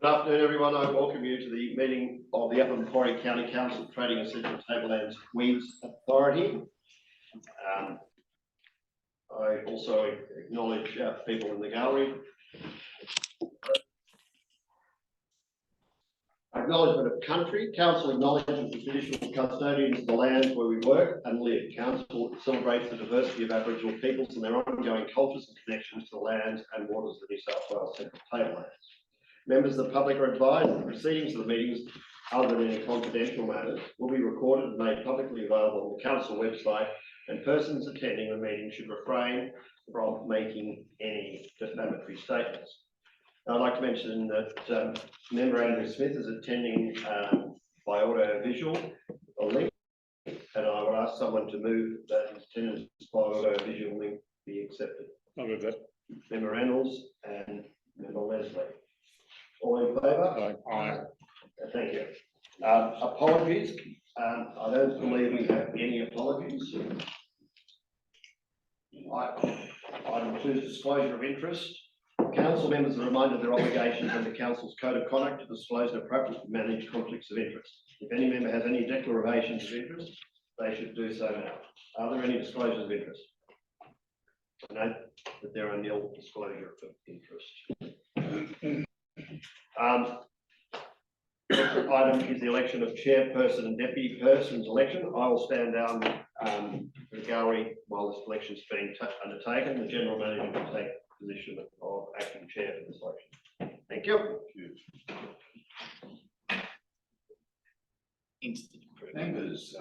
Good afternoon, everyone. I welcome you to the meeting of the Upper Macquarie County Council Trading and Central Tablelands Weeds Authority. I also acknowledge people in the gallery. Acknowledgement of country. Council acknowledges the traditional custodians of the lands where we work and live. Council celebrates the diversity of Aboriginal peoples and their ongoing cultures and connections to the lands and waters of the New South Wales Central Tablelands. Members of the public are advised that the proceedings of the meetings, other than any confidential matters, will be recorded and made publicly available on the council website, and persons attending the meeting should refrain from making any defamatory statements. Now, I'd like to mention that Member Andrew Smith is attending by audio visual link, and I would ask someone to move that his attendance by audio visual link be accepted. I'll move that. Member Reynolds and Member Leslie. All in favour? Aye. Thank you. Apologies. I don't believe we have any apologies. Item 2 is disclosure of interest. Council members are reminded of their obligations under Council's Code of Conduct to disclose and appropriately manage conflicts of interest. If any member has any declarations of interest, they should do so now. Are there any disclosures of interest? I note that there are nil disclosure of interest. Item is the election of chairperson and deputy person's election. I will stand down the gallery while this election is being undertaken. The general manager will take the position of acting chair for this election. Thank you. Members,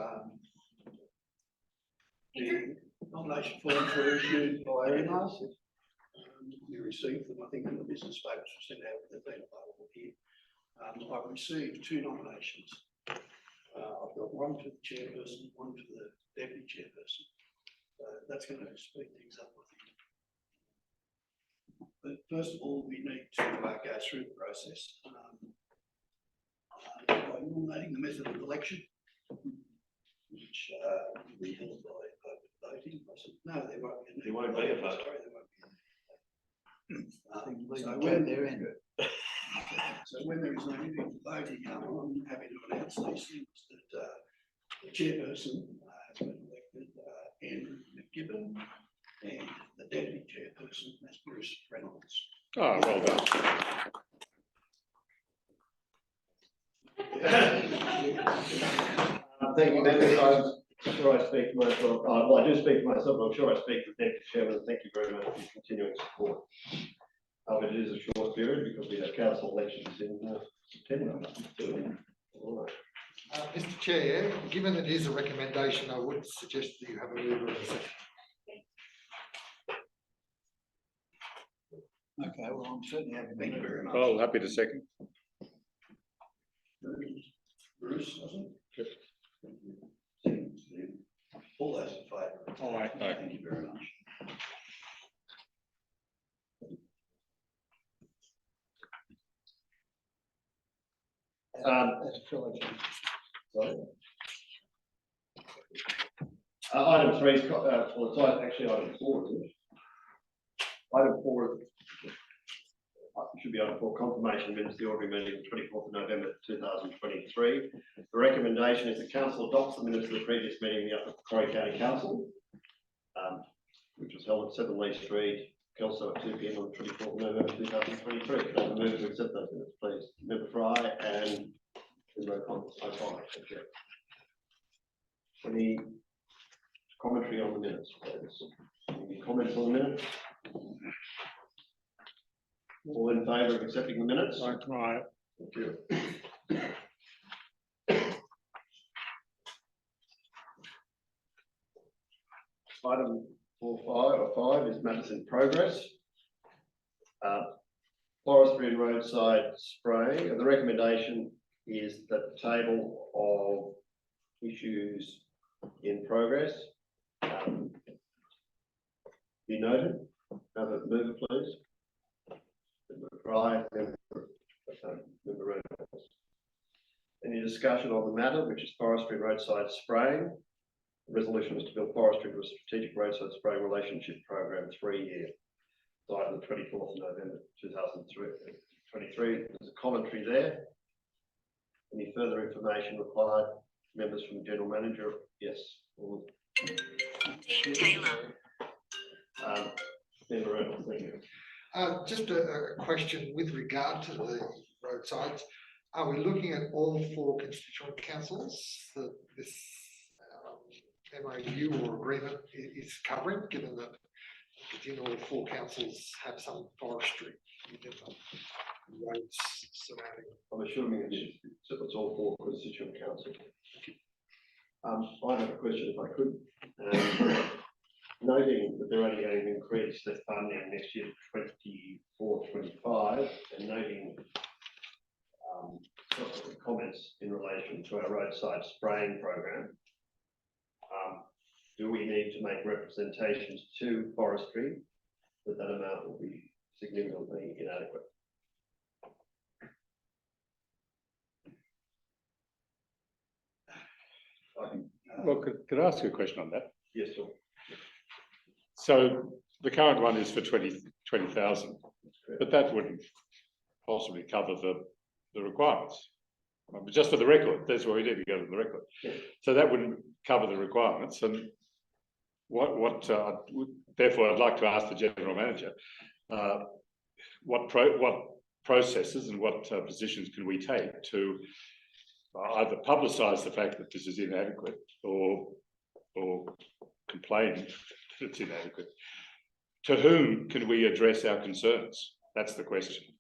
the nomination forms were issued by email. You received them, I think, in the business papers were sent out. They've been available here. I've received 2 nominations. I've got one for the chairperson, one for the deputy chairperson. That's going to speed things up, I think. But first of all, we need to go through the process by nominating the method of election, which will be held by open voting. No, there won't be. There won't be a vote. Sorry, there won't be. So when there is no need for voting, I'm happy to announce these things that the chairperson has been elected, Andrew McGibbon, and the deputy chairperson is Bruce Reynolds. Oh, well done. Thank you, members. I'm sure I speak for myself. Well, I do speak for myself, but I'm sure I speak for the deputy chairman. Thank you very much for your continuing support. It is a short period because we have council elections in September. All right. Mr. Chair, given that it is a recommendation, I would suggest that you have a mover and a second. Okay, well, I'm certainly happy. Thank you very much. Oh, happy to second. Bruce, wasn't it? Yep. All those in favour? Aye. Thank you very much. Item 3 is well, it's actually item 4, isn't it? Item 4 should be item 4, confirmation of minutes of the ordinary meeting of 24th of November 2023. The recommendation is the council adopts the minutes of the previous meeting of the Upper Macquarie County Council, which was held at 7 Lee Street, Kelso at 2 p.m. on 24th of November 2023. Can I have a move to accept those minutes, please? Member Fry and Member O'Connor. Thank you. Any commentary on the minutes, please? Any comments on the minutes? All in favour of accepting the minutes? Aye. Thank you. Item 5 is matters in progress. Forestry and roadside spraying. The recommendation is that the table of issues in progress be noted. Have a mover, please. Member Fry, Member Reynolds. Any discussion on the matter, which is forestry and roadside spraying? The resolution is to build forestry into a strategic roadside spraying relationship program 3-year. Item the 24th of November 23, there's a commentary there. Any further information required? Members from the General Manager? Yes. Dean Taylor. Member Reynolds, thank you. Just a question with regard to the roadsides. Are we looking at all 4 constituent councils that this MOU or agreement is covering, given that all 4 councils have some forestry within the roads surrounding them? I'm assuming it's all 4 constituent councils. I have a question, if I could. Noting that they're only going to increase their funding next year to 24-25, and noting comments in relation to our roadside spraying program, do we need to make representations to forestry that that amount will be significantly inadequate? Well, could I ask you a question on that? Yes, sir. So the current one is for 20,000, but that wouldn't possibly cover the requirements. But just for the record, that's where we need to go to the record. Yeah. So that wouldn't cover the requirements. And therefore, I'd like to ask the General Manager, what processes and what positions can we take to either publicise the fact that this is inadequate or complain that it's inadequate? To whom can we address our concerns? That's the question.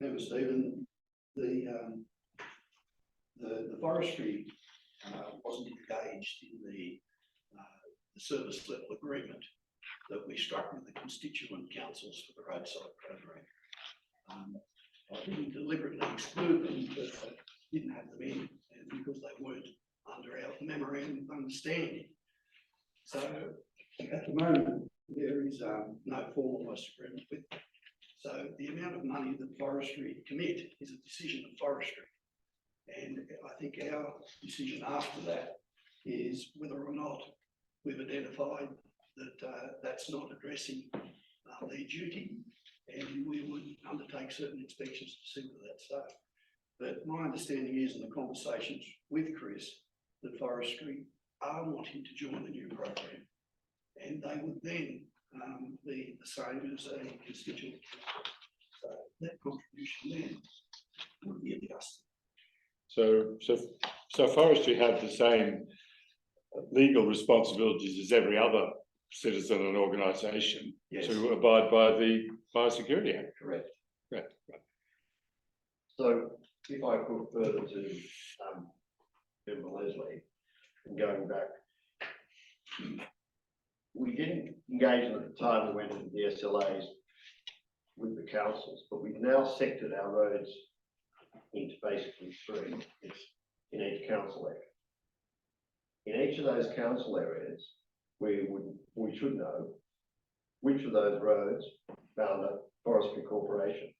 Member Stephen, the forestry wasn't engaged in the service level agreement that we struck with the constituent councils for the roadside program. I didn't deliberately exclude them, but I didn't have them in, and because they weren't under our memorandum of understanding. So at the moment, there is no formalised agreement with them. So the amount of money that forestry commit is a decision of forestry. And I think our decision after that is whether or not we've identified that that's not addressing their duty, and we would undertake certain inspections to see whether that's so. But my understanding is in the conversations with Chris that forestry are wanting to join the new program, and they would then be the same as a constituent council. So that contribution then would be adjusted. So forestry have the same legal responsibilities as every other citizen and organisation. Yes. To abide by the Biosecurity Act. Correct. Right. So if I put further to Member Leslie, and going back, we didn't engage at the time we went into the SLAs with the councils, but we've now sectored our roads into basically 3 in each council area. In each of those council areas, we should know which of those roads found a forestry corporation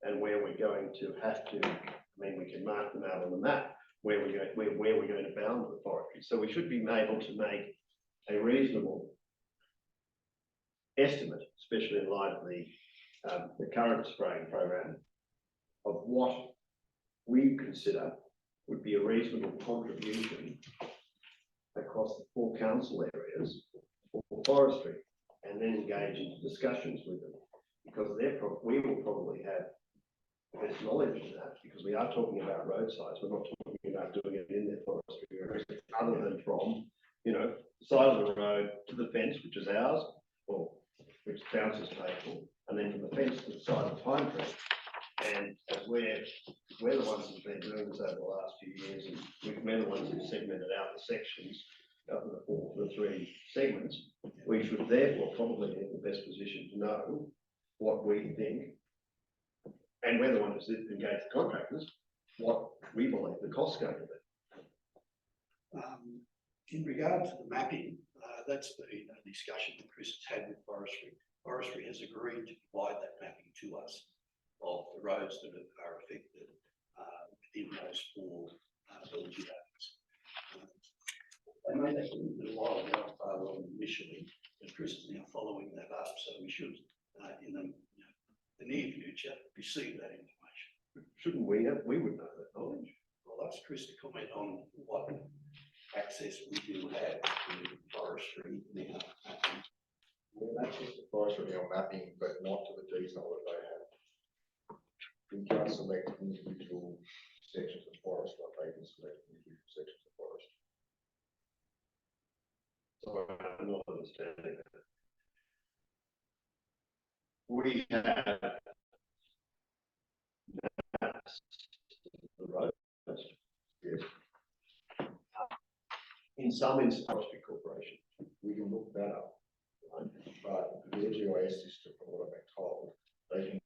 and where we're going to have to, we can mark them out on the map where we're going to bound the forestry. So we should be able to make a reasonable estimate, especially in light of the current spraying program, of what we consider would be a reasonable contribution across the 4 council areas for forestry, and then engage into discussions with them, because we will probably have the best knowledge of that, because we are talking about roadsides. We're not talking about doing it in their forestry areas, other than from, the side of the road to the fence, which is ours, or which council's paid for, and then from the fence to the side of the pine tree. And as we're the ones who've been doing this over the last few years, and we're the ones who've segmented out the sections of the 3 segments, we should therefore probably be in the best position to know what we think, and we're the ones who engage the contractors, what we believe the costs going to be. In regard to the mapping, that's been a discussion that Chris has had with forestry. Forestry has agreed to provide that mapping to us of the roads that are affected within those 4 LGAs. They made that a little while ago, initially, but Chris is now following that up, so we should in the near future, receive that information. Shouldn't we have, we would know that knowledge. I'll ask Chris to comment on what access we do have to forestry now. We have access to forestry now mapping, but not to the detail that they have. We can't select individual sections of forest like they can select individual sections of forest. So I'm not understanding that. We have maps of the roads. Yes, In some instances, forestry corporation. we can look that up, right? But the GIS system, from what I've been told, they can.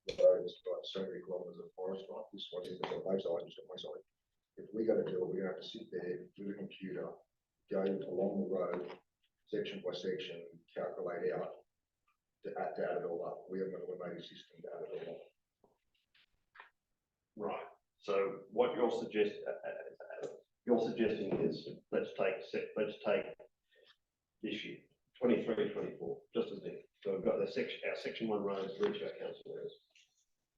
The road's got so many kilometres of forest, right? This one's in the both sides, just on my side. If we got to do it, we're gonna have to sit there with a computer, go along the road, section by section, calculate out, to add it all up. We haven't got a automated system to add it all up. Right. So what you're suggesting is, let's take this year, 23, 24, just as it. So we've got our section 1 roads for each of our council areas.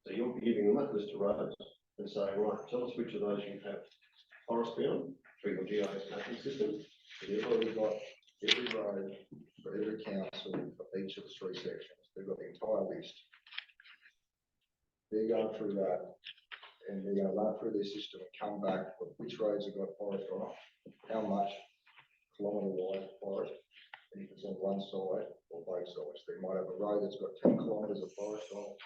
So you'll be giving them that list of roads and saying, right, tell us which of those you have forestry on through your GIS mapping system. They've already got every road for every council for each of the 3 sections. They've got the entire list. They're going through that and they're going to run through their system and come back with which roads have got forest on, how much kilometre wide forest, and if it's on one side or both sides. They might have a road that's got 10 kilometres of forest on it.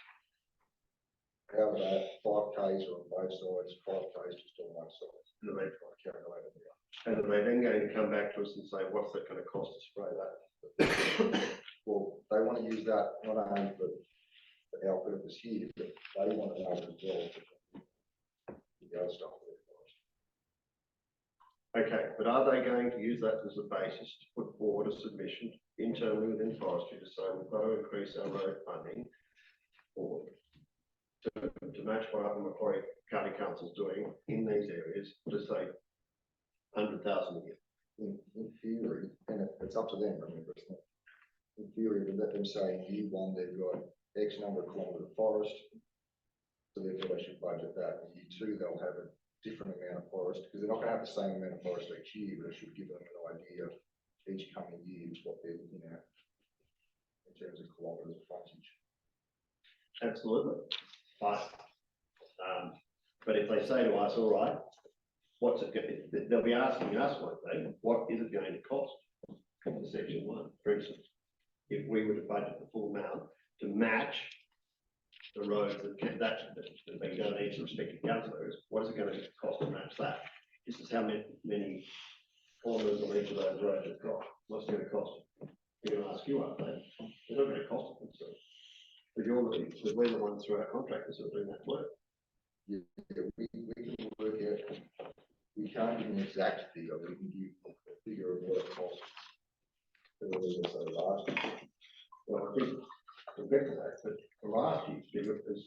How about that? 5Ks are on both sides, 5Ks just on one side. And they try to calculate it out. And are they then going to come back to us and say, what's that going to cost to spray that? Well, they want to use that not only for our purpose here, but they want to know as well the other stuff. Okay, but are they going to use that as a basis to put forward a submission internally within forestry to say we've got to increase our road funding or to match what Upper Macquarie County Council's doing in these areas to say 100,000 a year? In theory, and it's up to them, remember, it's not. In theory, we let them say in year 1 they've got X number of kilometre of forest, so therefore they should budget that. In year 2 they'll have a different amount of forest, because they're not going to have the same amount of forest each year, but it should give them an idea each coming year is what they're looking at in terms of kilometres of frontage. Absolutely. But if they say to us, all right, what's it going to, they'll be asking us, won't they, what is it going to cost for section 1, for instance, if we were to budget the full amount to match the roads that have been done in each respective council areas, what is it going to cost to match that? This is how many kilometres on each of those roads have got. What's it going to cost? They're going to ask you, aren't they? They're not going to cost them. So, but we're the ones through our contractors who are doing that work. Yeah, we can work out, we can't give an exact figure, we can give a figure of what it costs. Well, I think we'll get to that, but the last year's figure is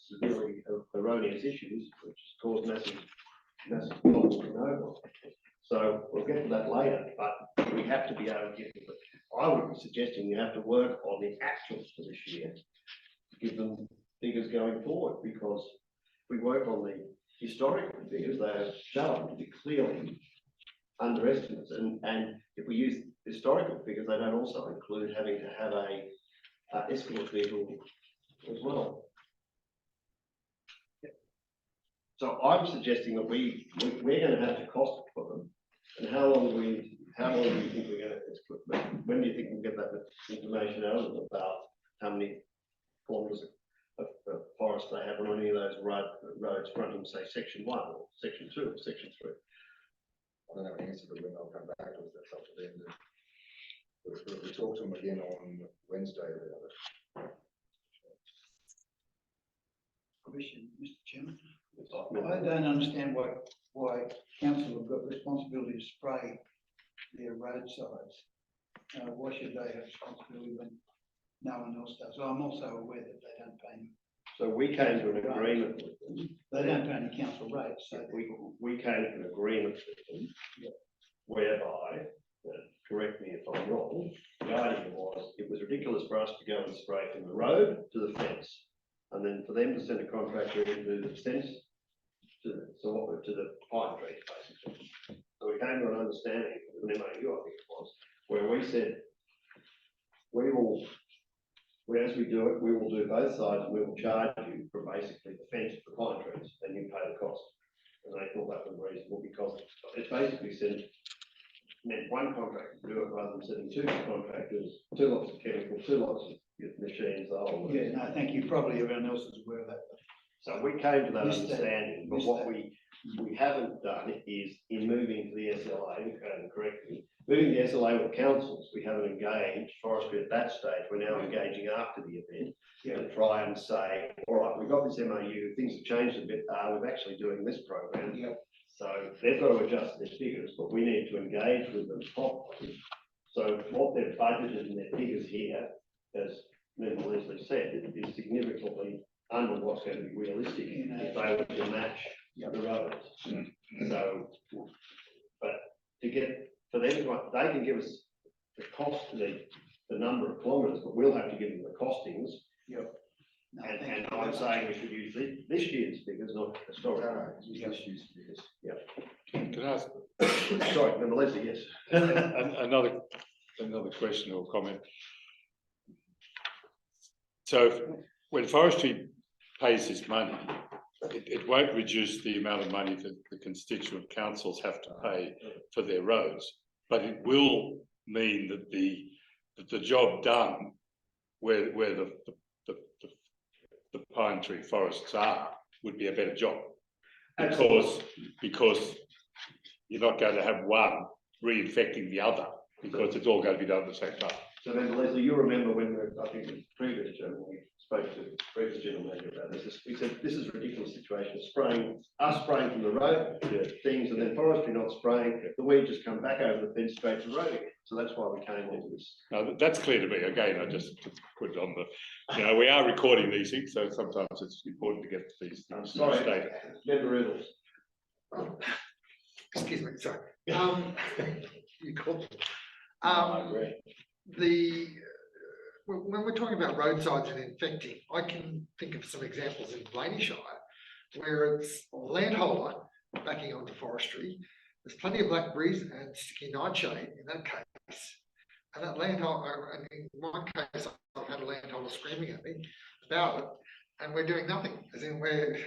severely erroneous issues, which has caused massive problems for no one. So we'll get to that later, but we have to be able to give them. I would be suggesting you have to work on the actuals for this year, give them figures going forward, because if we work on the historical figures, they are shown to be clearly underestimates, and if we use historical figures, they don't also include having to have a escort vehicle as well. So I'm suggesting that we're going to have to cost it for them. And how long do you think we're going to? When do you think we'll get that information out of them about how many kilometres of forest they have on any of those roads fronting, say, section 1 or section 2 or section 3? I don't have an answer, but when they'll come back to us, that's up to them. We talk to them again on Wednesday about it. Question, Mr. Chairman. I don't understand why council have got responsibility to spray their roadsides. Why should they have responsibility when no one else does? Well, I'm also aware that they don't pay So we came to an agreement with them. They don't pay any council rates, so We came to an agreement with them whereby, correct me if I'm wrong, the idea was it was ridiculous for us to go and spray from the road to the fence. And then for them to send a contractor in to do the fence to the pine trees, basically. So we came to an understanding with an MOU, I think it was, where we said, as we do it, we will do both sides and we will charge you for basically the fence for pine trees and you pay the cost. And they thought that was reasonable because it basically said, meant one contractor to do it rather than sending two contractors, 2 lots of chemicals, 2 lots of machines. yeah, no, thank you. Probably everyone else is aware of that. So we came to that Missed that. understanding, but Missed what that. we haven't done is in moving to the SLA, correctly, moving the SLA with councils, we haven't engaged forestry at that stage. We're now engaging after the event and try and say, all right, we've got this MOU, things have changed a bit, we're actually doing this program. Yep. So they've got to adjust their figures, but we need to engage with them properly. So what they've budgeted in their figures here, as Member Leslie said, is significantly under what's going to be realistic if they were to match the roads. So, but to get, for them, they can give us the cost, the number of kilometres, but we'll have to give them the costings. Yep. No, And thank you. I'm saying we should use this year's figures, not historical. Use this year's figures. Can I ask Sorry, Member Leslie, yes. another question or comment? So when forestry pays this money, it won't reduce the amount of money that the constituent councils have to pay for their roads, but it will mean that the job done where the pine tree forests are would be a better job. Because you're not going to have one reinfecting the other, because it's all going to be done at the same time. So Member Leslie, you remember when I think the previous gentleman, we spoke to the previous gentleman about this, we said, this is a ridiculous situation, us spraying from the road, things, and then forestry not spraying, the weed just come back over the fence straight to the road again. So that's why we came into this. Now, that's clear to me. Again, I just put it on the, we are recording these things, so sometimes it's important to get these things stated. Member Riddles. Excuse me, sorry. You called. I agree. When we're talking about roadsides and infecting, I can think of some examples in Blaney Shire where it's a landholder backing onto forestry. There's plenty of blackberries and sticky nightshade in that case. And that landholder, and in one case, I've had a landholder screaming at me about it, and we're doing nothing. As in, we're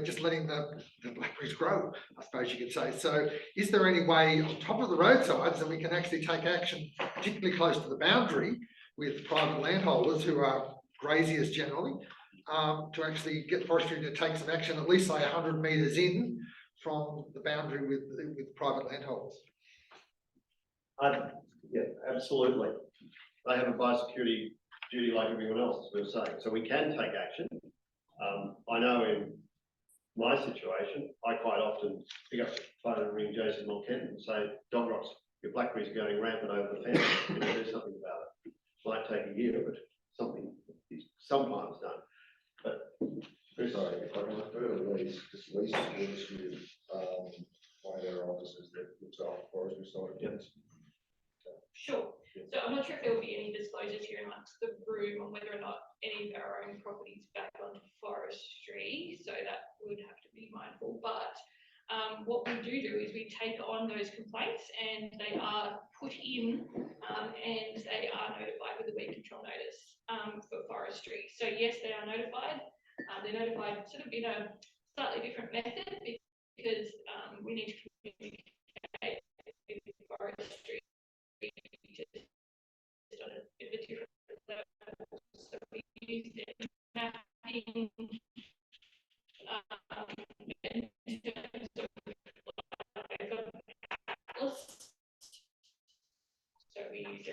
just letting the blackberries grow, I suppose you could say. So, is there any way on top of the roadsides that we can actually take action, particularly close to the boundary, with private landholders who are graziers generally, to actually get forestry to take some action, at least say 100 metres in from the boundary with private landholders? Yeah, absolutely. They have a biosecurity duty like everyone else, as we were saying. So we can take action. I know in my situation, I quite often pick up the phone and ring Jason Mulkenton and say, Dog Rocks, your blackberries are going rampant over the fence. You know, do something about it. It might take a year, but something is sometimes done. But Sorry, if I can refer to Lisa, because Lisa works with one of their officers that looks after forestry side of things. Sure. So I'm not sure if there will be any disclosures here amongst the room on whether or not any of our own properties back onto forestry. So that would have to be mindful. But what we do is we take on those complaints and they are put in and they are notified with a weed control notice for forestry. So yes, they are notified. They're notified sort of in a slightly different method because we need to communicate with forestry just on a bit of a different level. So we use their mapping in terms of atlas. So we use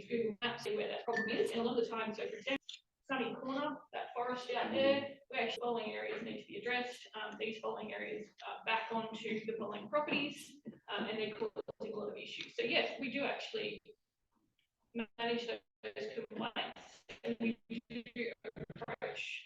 Google Maps to see where that problem is, and a lot of the time, so for example, sunny corner, that forest out there, where actually falling areas need to be addressed. These falling areas back onto the falling properties, and they're causing a lot of issues. So yes, we do actually manage those complaints, and we do approach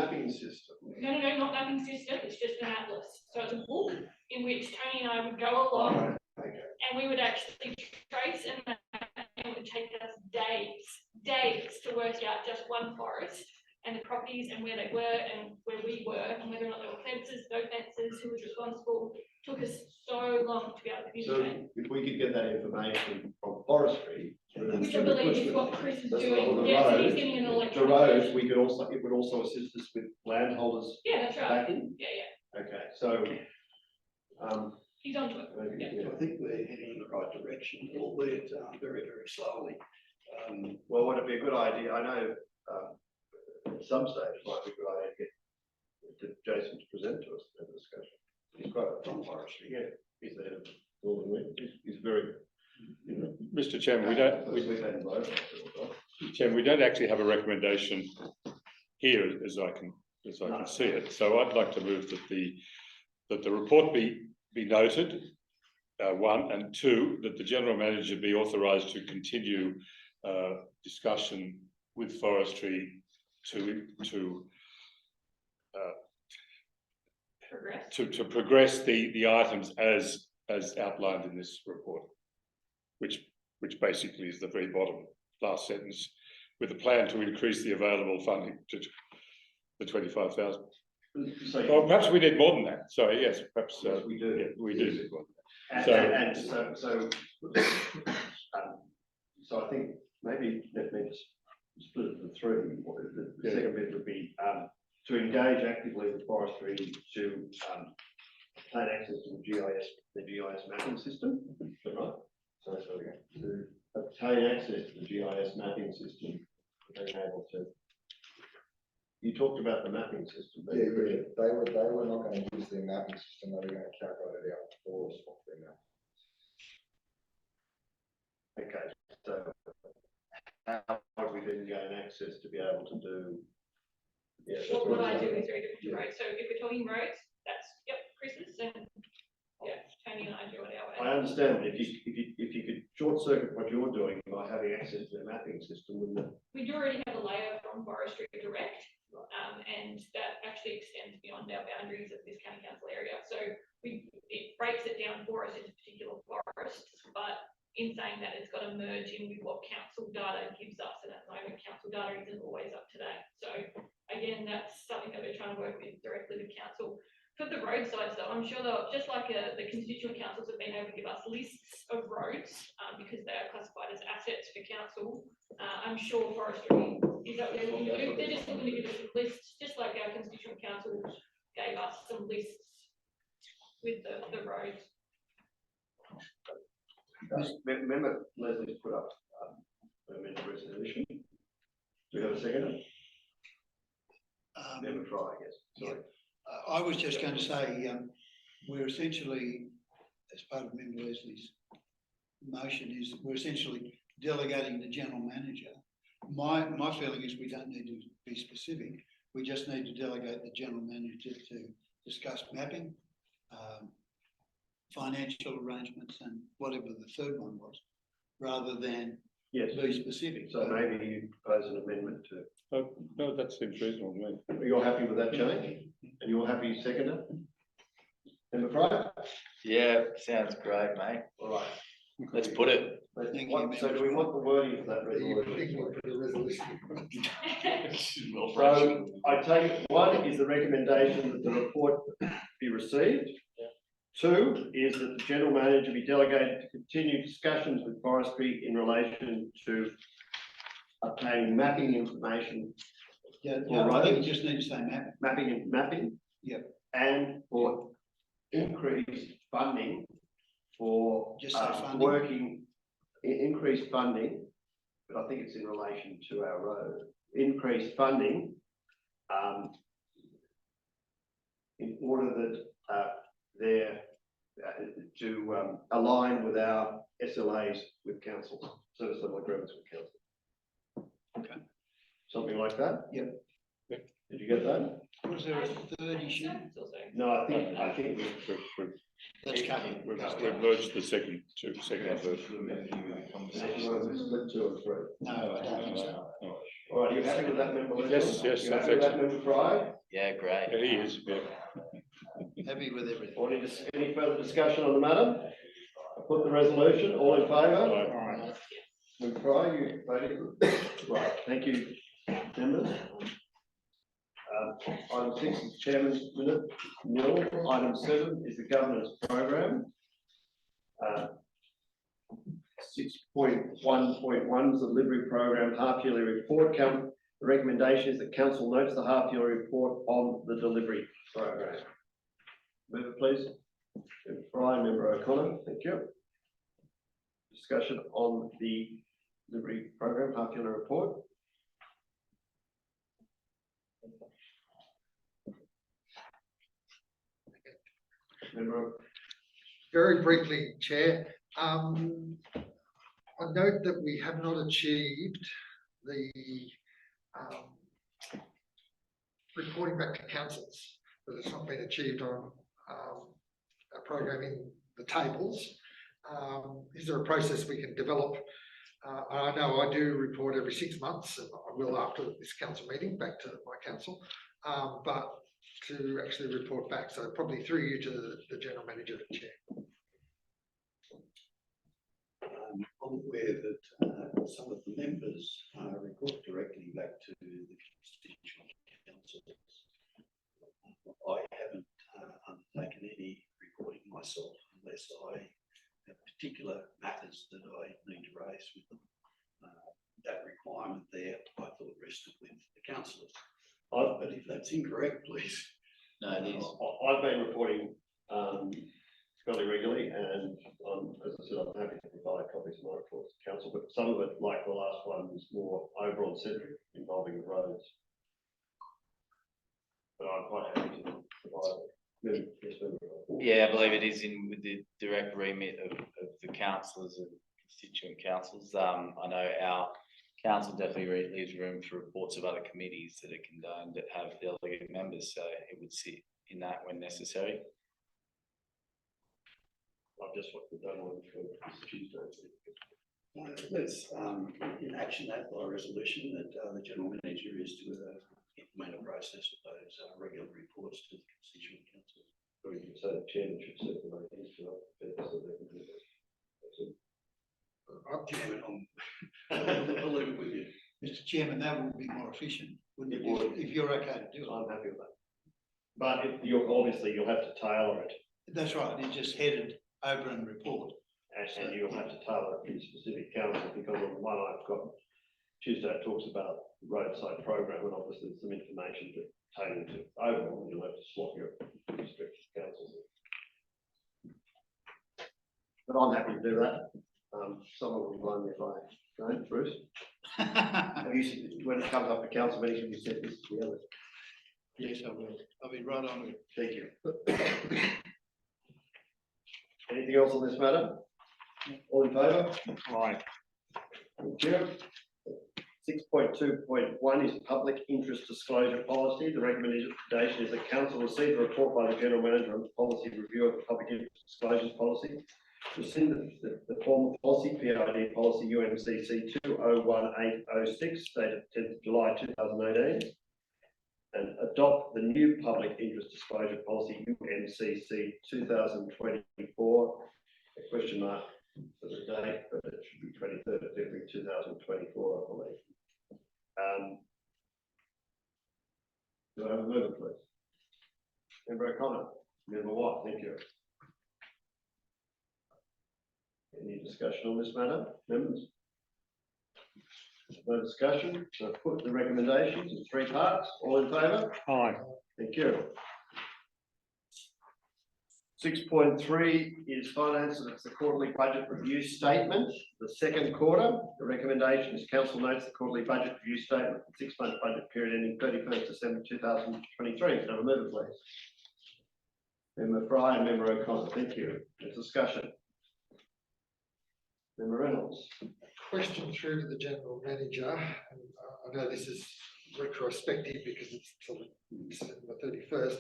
mapping system. No, not mapping system, it's just an atlas. So it's a book in which Tony and I would go along Okay. and we would actually trace and map, and it would take us days to work out just one forest and the properties and where they were and where we were and whether or not there were fences, no fences, who was responsible. Took us so long to be able to So communicate. if we could get that information from forestry. Which I believe is what Chris is That's doing. on the Yeah, so road. he's getting an The electronic. roads, it would also assist us with landholders Yeah, that's right. backing. Yeah. Okay, so, He's onto it. maybe, Yeah. I think we're heading in the right direction, albeit very, very slowly. well, would it be a good idea? I know, at some stage, it might be a good idea to get Jason to present to us in the discussion. He's quite a From forestry. yeah, he's the head of Northern Wind. He's very, you know. Mr. Chairman, We've had him both. Chairman, we don't actually have a recommendation here as I can see it. So I'd like to move that the report be noted, one, and two, that the general manager be authorised to continue discussion with forestry to progress the items as outlined in this report, which basically is the very bottom last sentence, with a plan to increase the available funding to the 25,000. So, Well, perhaps we need more than that. Sorry, yes, perhaps yes, we do. yeah, we do need more. So I think maybe let me just split it into three. The Yeah. second bit would be to engage actively with forestry to plan access to the GIS mapping system. Is that right? So again, to obtain access to the GIS mapping system, being able to. You talked about the mapping system. Yeah, they were not going to use their mapping system, they were going to calculate it out for us what their map. Okay, so how would we then gain access to be able to do? Yeah, that's What I right. do is very different to roads. So if we're talking roads, that's, yep, Chris's, and yeah, Tony and I do it our way. I understand, but if you could short circuit what you're doing by having access to the mapping system, wouldn't it? We do already have a layer from Forestry Direct, and that actually extends beyond our boundaries of this county council area. So it breaks it down for us into particular forests, but in saying that, it's got to merge in with what council data gives us, and at the moment, council data isn't always up to date. So again, that's something that we're trying to work with directly with council. For the roadsides though, I'm sure that just like the constituent councils have been able to give us lists of roads, because they are classified as assets for council, I'm sure forestry is that what they're looking to do. They're just looking to give us a list, just like our constituent council gave us some lists with the roads. Remember, Leslie's put up an amended resolution. Do we have a second? Member Fry, I guess. Sorry. I was just going to say, we're essentially, as part of Member Leslie's motion, is we're essentially delegating the general manager. My feeling is we don't need to be specific. We just need to delegate the general manager to discuss mapping, financial arrangements, and whatever the third one was, rather than Yes. be specific. So maybe you propose an amendment to. No, that seems reasonable to me. You're happy with that change? And you're happy, seconder? Member Fry? Yeah, sounds great, mate. All right. Let's put it. So do we want the wording for that You think resolution? we'll put a resolution? So I take one is the recommendation that the report be received. Two is that the general manager be delegated to continue discussions with forestry in relation to obtaining mapping information, Yeah, All I think right. you just need to say mapping. mapping. Yep. And for increased funding for Just say funding. increased funding, but I think it's in relation to our road, increased funding in order that to align with our SLAs with council, service level agreements with council. Okay. Something like that? Yep. Did you get that? Was there a third issue? No, I think we. That's covered. We've merged the second and third. Split two and three. No, I don't think so. All right, are you happy with that, member? Yes, Leslie? yes, You that's happy with that, excellent. member Fry? Yeah, great. Yeah, he is, yeah. Happy with everything. Or any further discussion on the matter? I put the resolution, all in favour? Aye. Member Fry, you voted? Right, thank you, members. Item 6 is Chairman's minute. Nil. Item 7 is the governance program. 6.1.1 is the delivery program half-yearly report. The recommendation is that council notes the half-yearly report on the delivery program. Move it, please. Member Fry, Member O'Connor, thank you. Discussion on the delivery program half-yearly report. Member, Very briefly, Chair, I note that we have not achieved the reporting back to councils, that it's not been achieved on programming the tables. Is there a process we can develop? I know I do report every 6 months, and I will after this council meeting back to my council, but to actually report back, so probably through you to the General Manager and Chair. I'm aware that some of the members report directly back to the constituent councils. I haven't undertaken any reporting myself unless I have particular matters that I need to raise with them. That requirement there, I thought rested with the councillors. But if that's incorrect, please. No, it is. I've been reporting fairly regularly, and as I said, I'm happy to provide copies of my reports to council, but some of it, like the last one, was more overall centric involving the roads. But I'm quite happy to provide it. Yeah, I believe it is in with the direct remit of the councillors and constituent councils. I know our council definitely leaves room for reports of other committees that are condoned that have delegate members, so it would sit in that when necessary. I've just what we've done on Tuesday. Let's enaction that by resolution that the General Manager is to implement a process of those regular reports to the constituent councils. Or you can say the chairman should circulate these to other so they can do that. That's it. Chairman, I'll leave it with you. Mr. Chairman, that would be more efficient, wouldn't it, It would. if you're okay to do it? I'm happy with that. But if you're obviously you'll have to tailor it, That's right, it's just headed over and report. and you'll have to tailor it to specific council, because on the one I've got Tuesday it talks about roadside program, and obviously there's some information pertaining to overall, you'll have to swap your respective councils. But I'm happy to do that. Someone will blame me if I don't, Bruce. Have you, when it comes up to council meetings, you said this to the others. Yes, I will. I'll be right on it. Thank you. Anything else on this matter? All in favour? Aye. Thank you. 6.2.1 is public interest disclosure policy. The recommendation is that council receive a report by the General Manager on the policy review of the public interest disclosures policy. Receive the formal policy, PID policy UMCC 201806, dated 10th of July 2018, and adopt the new public interest disclosure policy UMCC 2024, a question mark for the date, but it should be 23rd of February 2024, I believe. Do I have a mover, please? Member O'Connor, Member Watt, thank you. Any discussion on this matter, members? No discussion, so I've put the recommendations in 3 parts. All in favour? Aye. Thank you. 6.3 is finance, and it's the quarterly budget review statement, the second quarter. The recommendation is council notes the quarterly budget review statement for the 6-month budget period ending 31st December 2023. Can I have a mover, please? Member Fry and Member O'Connor, thank you. There's discussion. Member Reynolds. Question through to the General Manager, and I know this is retrospective because it's till December 31st.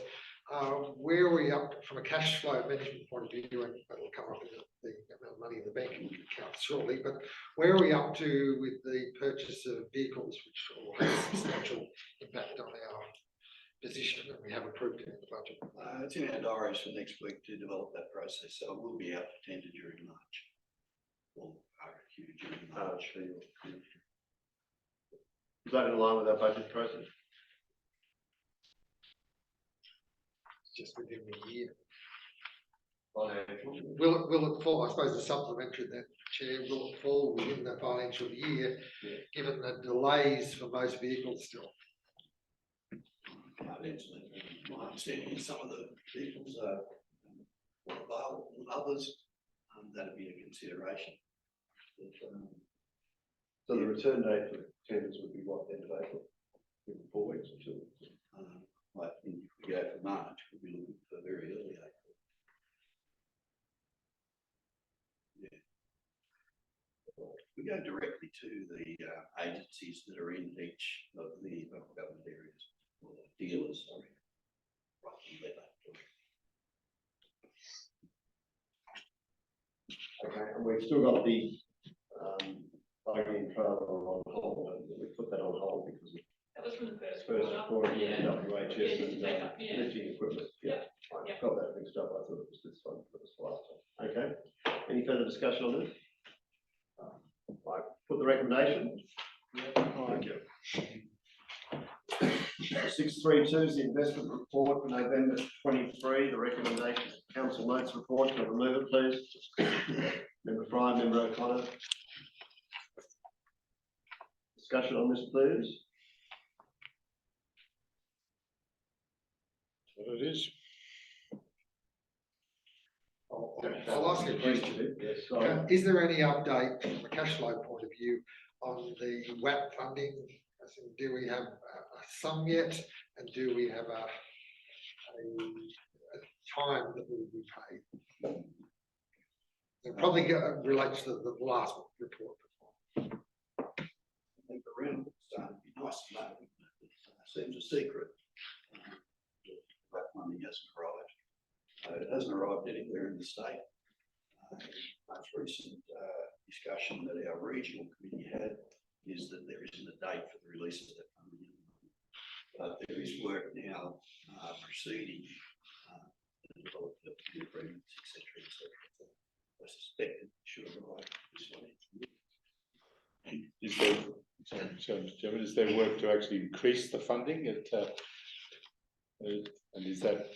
where are we up from a cash flow management point of view, and it'll come up in the amount of money in the bank account shortly, but where are we up to with the purchase of vehicles, which will have a substantial impact on our position, and we have approved it in the budget? It's in our diaries for next week to develop that process, so it will be out for tender during March. Or RFQ during March. Is that in line with our budget process? Just within the year. Financial. Will it fall, I suppose the supplementary that, Chair, will it fall within the financial year, given the delays for most vehicles still? My understanding is some of the vehicles are more available than others, that'd be a consideration. So the return date for tenders would be what, end of April? 4 weeks or 2 weeks? I think if we go for March, we'll be looking for very early April. Yeah. We go directly to the agencies that are in each of the local government areas, or dealers, sorry. Rather than letter. Okay, and we've still got the buggy trailer on hold, and we put that on hold because of That was from the first first quarter. report, Yeah. WHS Yeah, just and take up, yeah. lifting equipment, yeah. I Yeah. got that mixed up, I thought it was this one, but it was the last one. Okay, any further discussion on this? I put the recommendation. Thank you. 632 is the investment report for November 23, the recommendation, council notes report, can I remove it please? Member Fry, Member O'Connor. Discussion on this please. That's what it is. I'll ask you a question. Yes, sorry. Is there any update from a cash flow point of view on the WAP funding? As in, do we have a sum yet, and do we have a time that will be paid? It probably relates to the last report. I think the round started to be nice and low. It seems a secret. That money hasn't arrived. It hasn't arrived anywhere in the state. Most recent discussion that our regional committee had is that there isn't a date for the release of that funding. But there is work now proceeding to develop the agreements, etc., etc. I suspect it should arrive this financial year. Is there, Chairman, is there work to actually increase the funding and is that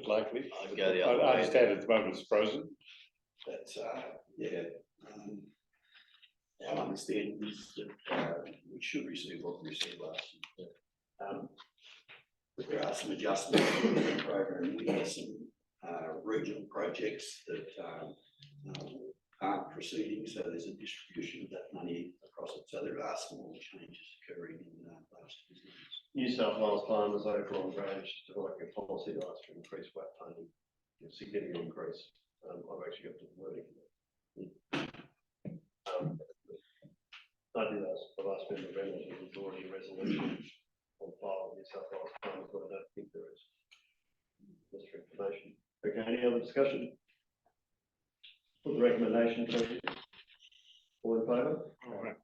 likely? I'd go the other I way. understand at the moment it's frozen. That's, yeah. Our understanding is that we should receive what we received last year. But there are some adjustments in the program. We have some regional projects that aren't proceeding, so there's a distribution of that money across it. So there are small changes occurring in last year's numbers. New South Wales Farmers Overall Branch developing a policy to ask for increased WAP funding, a significant increase. I've actually got the wording. I did ask the last member of Reynolds, there was already a resolution on file with New South Wales Farmers, but I don't think there is. Just for information. Okay, any other discussion? Put the recommendation, please. All in favour? All right.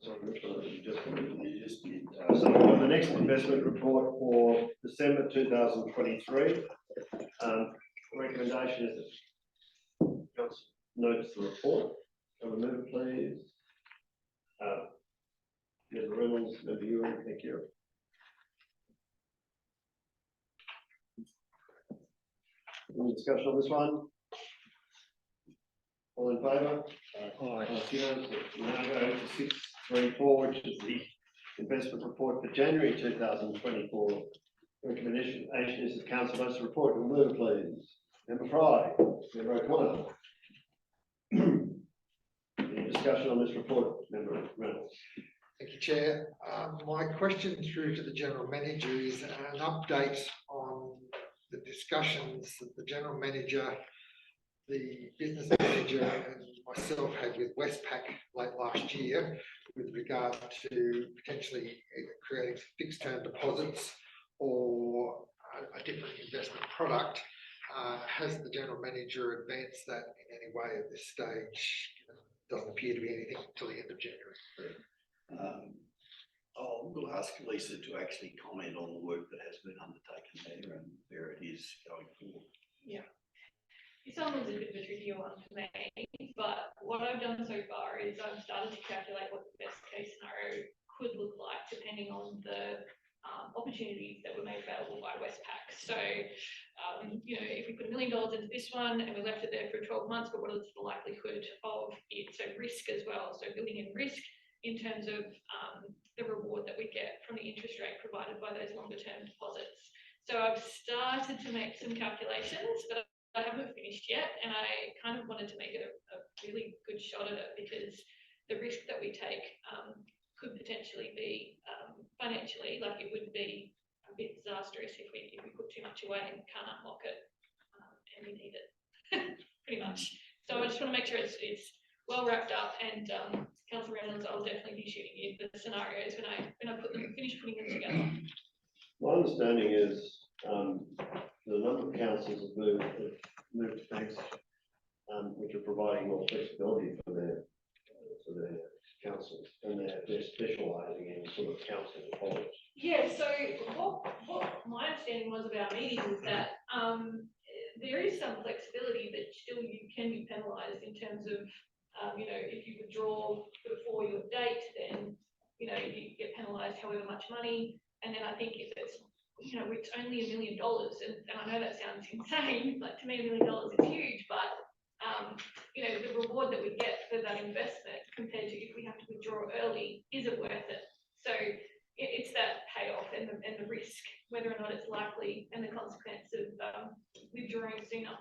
So we've got the next investment report for December 2023. Recommendation is that council notes the report. Can we move it, please? Member Reynolds, Member Ewing, thank you. Any discussion on this one? All in favour? We now go to 634, which is the investment report for January 2024. Recommendation is that council notes the report. Will move, please. Member Fry, Member O'Connor. Any discussion on this report, Member Reynolds? Thank you, Chair. My question through to the General Manager is an update on the discussions that the General Manager, the Business Manager and myself had with Westpac late last year with regard to potentially creating fixed term deposits or a different investment product. Has the general manager advanced that in any way at this stage? Doesn't appear to be anything until the end of January. We'll ask Lisa to actually comment on the work that has been undertaken there and where it is going forward. This one was a bit of a trickier one for me, but what I've done so far is I've started to calculate what the best case scenario could look like depending on the opportunities that were made available by Westpac. So, you know, if we put $1 million into this one and we left it there for 12 months, but what is the likelihood of it? So risk as well. So building in risk in terms of the reward that we get from the interest rate provided by those longer term deposits. So I've started to make some calculations, but I haven't finished yet. And I kind of wanted to make it a really good shot at it because the risk that we take could potentially be financially, like it would be a bit disastrous if we put too much away and can't unlock it and we need it pretty much. So I just want to make sure it's well wrapped up, and Councillor Reynolds, I'll definitely be shooting you the scenarios when I finish putting them together. My understanding is the number of councils have moved to banks, which are providing more flexibility for their councils, and they're specialising in sort of council deposits. Yeah, so what my understanding was of our meeting was that there is some flexibility that still you can be penalised in terms of, you know, if you withdraw before your date, then, you know, you get penalised however much money. And then I think if it's, you know, it's only $1 million, and I know that sounds insane, like to me $1 million is huge, but, you know, the reward that we get for that investment compared to if we have to withdraw early, is it worth it? So it's that payoff and the risk, whether or not it's likely, and the consequence of withdrawing sooner.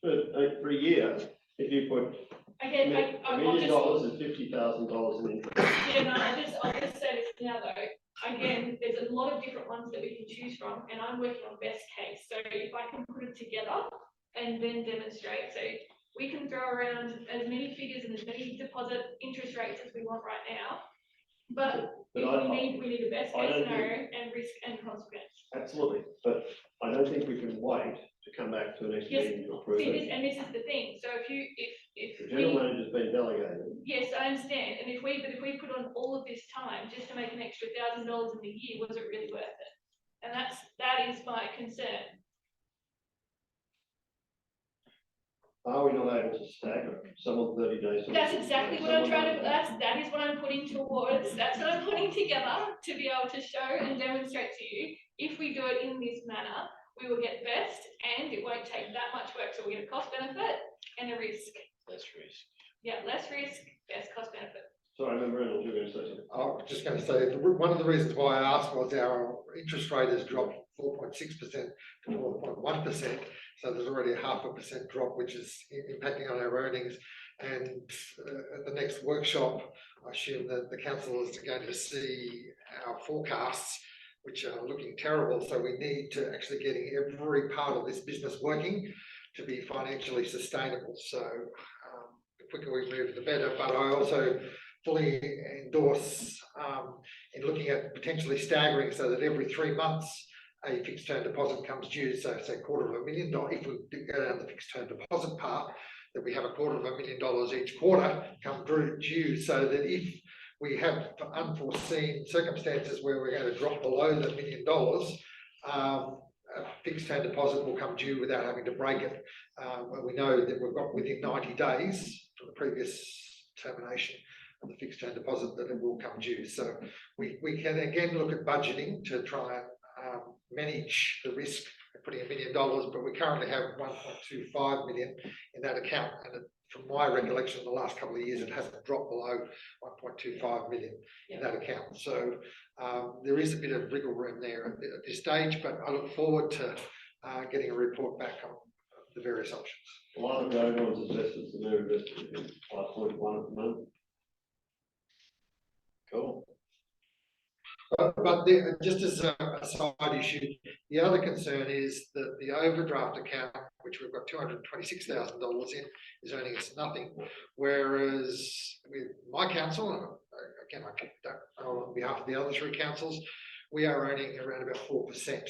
But for a year, if you put Again, $1 million and $50,000 in interest. Yeah, no, I'll just say this now though. Again, there's a lot of different ones that we can choose from, and I'm working on best case. So if I can put it together and then demonstrate, so we can throw around as many figures and as many deposit interest rates as we want right now. But we need a best case scenario and risk and consequence. Absolutely, but I don't think we can wait to come back to the next meeting to approve it. And this is the thing. So if The general manager's been delegated. yes, I understand. And if we put on all of this time just to make an extra $1,000 in the year, was it really worth it? And that is my concern. Are we not able to stagger some of the 30 days? That's exactly what I'm trying to, that is what I'm putting towards, that's what I'm putting together to be able to show and demonstrate to you. If we do it in this manner, we will get best and it won't take that much work. So we get a cost benefit and a risk. Less risk. Yeah, less risk, best cost benefit. Sorry, Member Reynolds, you're going to say something. I was just going to say, one of the reasons why I asked was our interest rate has dropped 4.6% to 4.1%. So there's already a 0.5% drop, which is impacting on our earnings. And at the next workshop, I assume that the councillors are going to see our forecasts, which are looking terrible. So we need to actually getting every part of this business working to be financially sustainable. So the quicker we move, the better. But I also fully endorse in looking at potentially staggering so that every 3 months a fixed term deposit comes due. So say $250,000, if we go down the fixed term deposit part, that we have $250,000 each quarter come due, so that if we have unforeseen circumstances where we're going to drop below the $1 million, a fixed term deposit will come due without having to break it. We know that we've got within 90 days from the previous termination of the fixed term deposit that it will come due. So we can again look at budgeting to try and manage the risk of putting $1 million, but we currently have 1.25 million in that account. And from my recollection, in the last couple of years, it hasn't dropped below 1.25 million in that account. So there is a bit of wriggle room there at this stage, but I look forward to getting a report back on the various options. A lot of everyone's investors and they're invested in 5.1 at the moment. Cool. Just as a side issue, the other concern is that the overdraft account, which we've got $226,000 in, is earning us nothing. Whereas with my council, again, I don't on behalf of the other three councils, we are earning around about 4%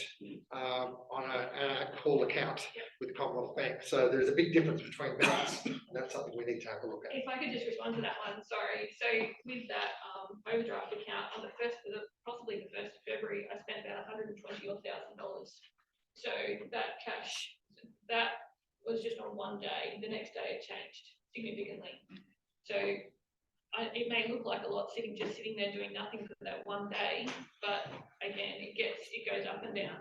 on a call account with the Commonwealth Bank. So there's a big difference between banks, and that's something we need to have a look at. If I could just respond to that one, sorry. So with that overdraft account on possibly the 1st of February, I spent about $120,000. So that cash, that was just on one day. The next day it changed significantly. So it may look like a lot just sitting there doing nothing for that one day, but again, it goes up and down.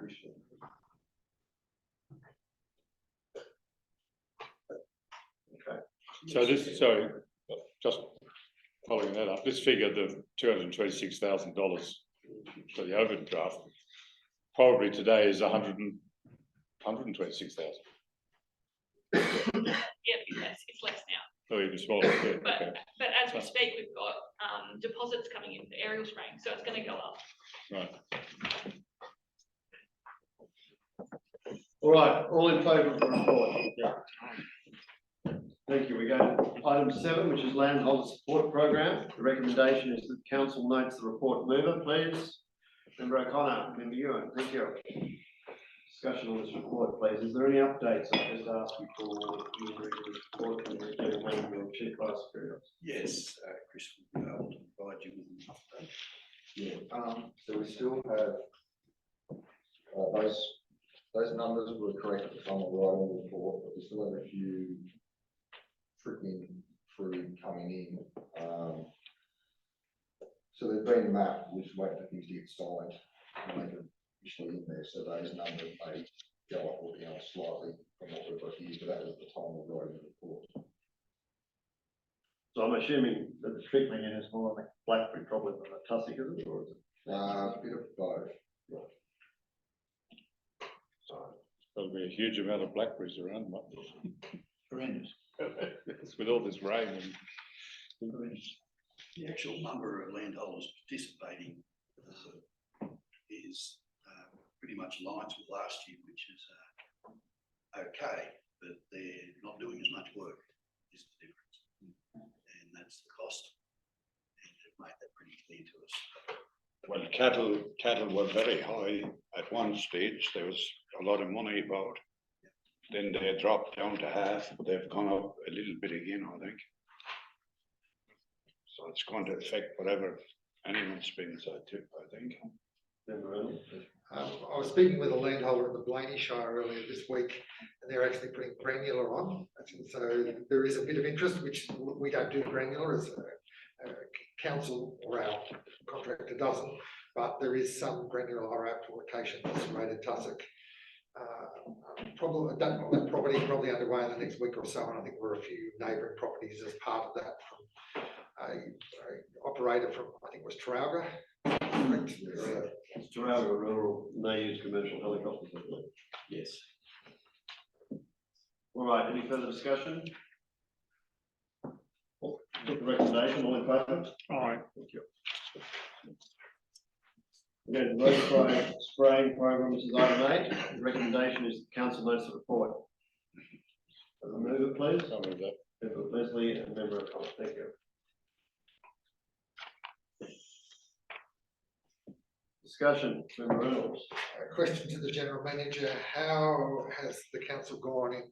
So just following that up, this figure, the $226,000 for the overdraft, probably today is 126,000. Yeah, it's less now. Oh, even smaller. Yeah, But okay. but as we speak, we've got deposits coming in for aerial spraying, so it's going to go up. Right. All right, all in favour of the report? Thank you. We go to item 7, which is Landholder Support Program. The recommendation is that council notes the report. Mover, please. Member O'Connor, Member Ewan, thank you. Discussion on this report, please. Is there any updates? I just asked you for the report and we're doing one of your chief vice superiors. Yes, Chris will be able to provide you with an update. Yeah, so we still have, those numbers were correct at the time of writing the report, but we still have a few trickling through coming in. So they've been mapped, which wait for things to get signed, and they can officially in there, so those numbers may go up or down slightly from what we've got here, but that was at the time of writing the report. So I'm assuming that the trickling in is more like blackberry probably than a tussock, is it? Or is it? A bit of both. There'll be a huge amount of blackberries around, mate. Horrendous. With all this rain. The actual number of landholders participating is pretty much aligns with last year, which is okay, but they're not doing as much work is the difference. And that's the cost. And they've made that pretty clear to us. Well, cattle were very high at one stage. There was a lot of money about. Then they dropped down to half. They've gone up a little bit again, I think. So it's going to affect whatever anyone spends, I think. I was speaking with a landholder in the Blaney Shire earlier this week, and they're actually putting granular on. So there is a bit of interest, which we don't do granular as a council or our contractor doesn't, but there is some granular application that's rated tussock. Probably that property probably underway in the next week or so, and I think we're a few neighbouring properties as part of that from a operator from, I think it was Trafalgar. It's Trafalgar Rural, and they use commercial helicopters, I believe. Yes. All right, any further discussion? Put the recommendation, all in favour? All right. Thank you. Again, the roadside spraying program, which is item 8. The recommendation is the council notes the report. Move it, please. I'll move that. Member Leslie and Member O'Connor, thank you. Discussion, Member Reynolds. A question to the general manager: how has the council gone in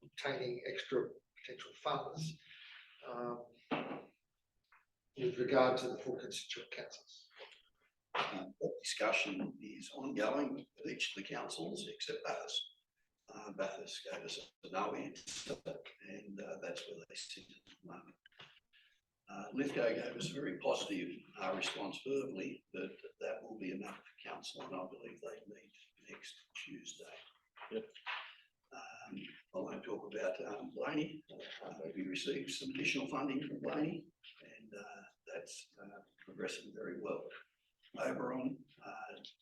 obtaining extra potential funds with regard to the 4 constituent councils? That discussion is ongoing with each of the councils except Bathurst. Bathurst gave us a no answer, and that's where they sit at the moment. Lithgow gave us a very positive response verbally, but that will be enough for council, and I believe they meet next Tuesday. Yep. I won't talk about Blaney. We received some additional funding from Blaney, and that's progressing very well. Oberon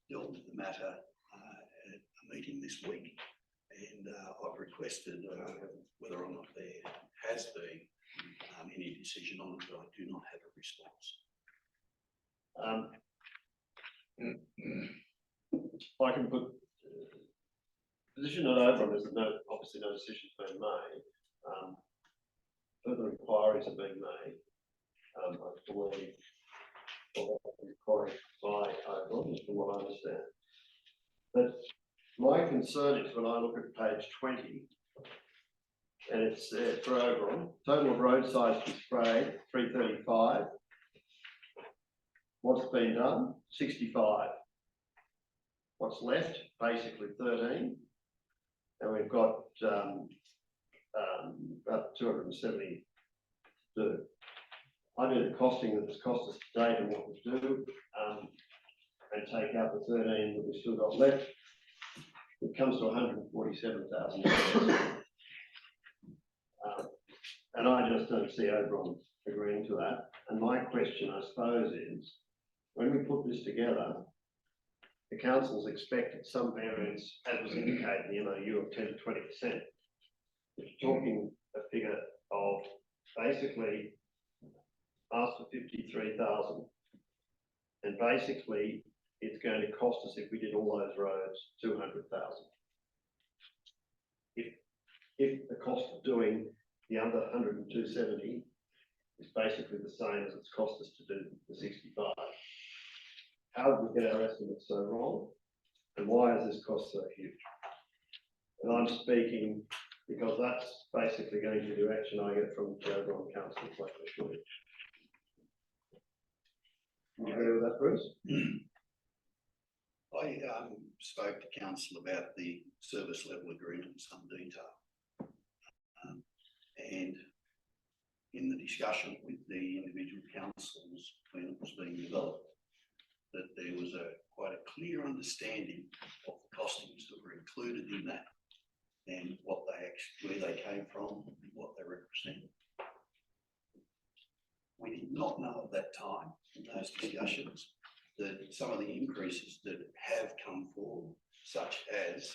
dealt with the matter at a meeting this week, and I've requested whether or not there has been any decision on it, but I do not have a response. I can put position it over, there's obviously no decision's been made. Further inquiries are being made. I believe inquiry by Oberon, from what I understand. But my concern is when I look at page 20, and it's for Oberon, total of road size to spray 335. What's been done? 65. What's left? Basically 13. And we've got about 270 to do. I do the costing that it's cost us to date and what we do, and take out the 13 that we've still got left. It comes to 147,000. And I just don't see Oberon agreeing to that. And my question, I suppose, is when we put this together, the council's expected some variance, as was indicated in the MOU, of 10 to 20%. We're talking a figure of basically asked for 53,000. And basically, it's going to cost us, if we did all those roads, 200,000. If the cost of doing the other 102.70 is basically the same as it's cost us to do the 65. How did we get our estimates so wrong? And why is this cost so huge? And I'm speaking because that's basically going to do action I get from the Oberon Council, like I should. You agree with that, Bruce? I spoke to council about the service level agreement in some detail. And in the discussion with the individual councils when it was being developed, that there was quite a clear understanding of the costings that were included in that and what they actually, where they came from, and what they represent. We did not know at that time in those discussions that some of the increases that have come forward, such as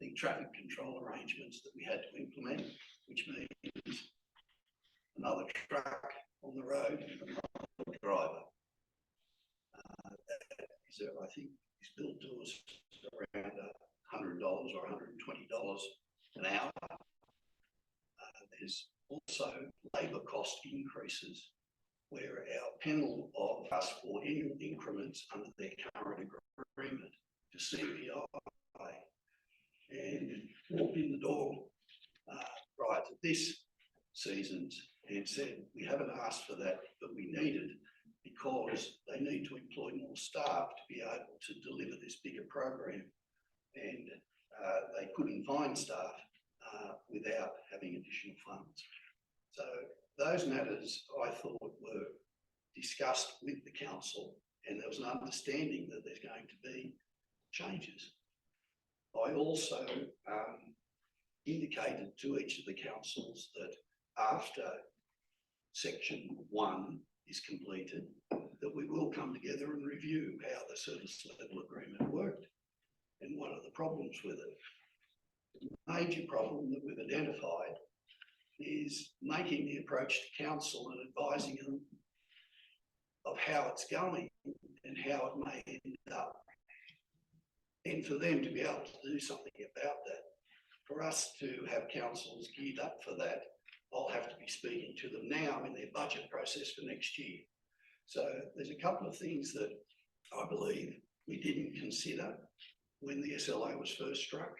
the traffic control arrangements that we had to implement, which means another truck on the road and another driver. I think is billed to us around $100 or $120 an hour. There's also labour cost increases where our panel of us for annual increments under their current agreement to CPI and walked in the door prior to this season's and said, we haven't asked for that, but we need it because they need to employ more staff to be able to deliver this bigger program. And they couldn't find staff without having additional funds. So those matters I thought were discussed with the council, and there was an understanding that there's going to be changes. I also indicated to each of the councils that after section 1 is completed, that we will come together and review how the service level agreement worked and what are the problems with it. The major problem that we've identified is making the approach to council and advising them of how it's going and how it may end up. And for them to be able to do something about that. For us to have councils geared up for that, I'll have to be speaking to them now in their budget process for next year. So there's a couple of things that I believe we didn't consider when the SLA was first struck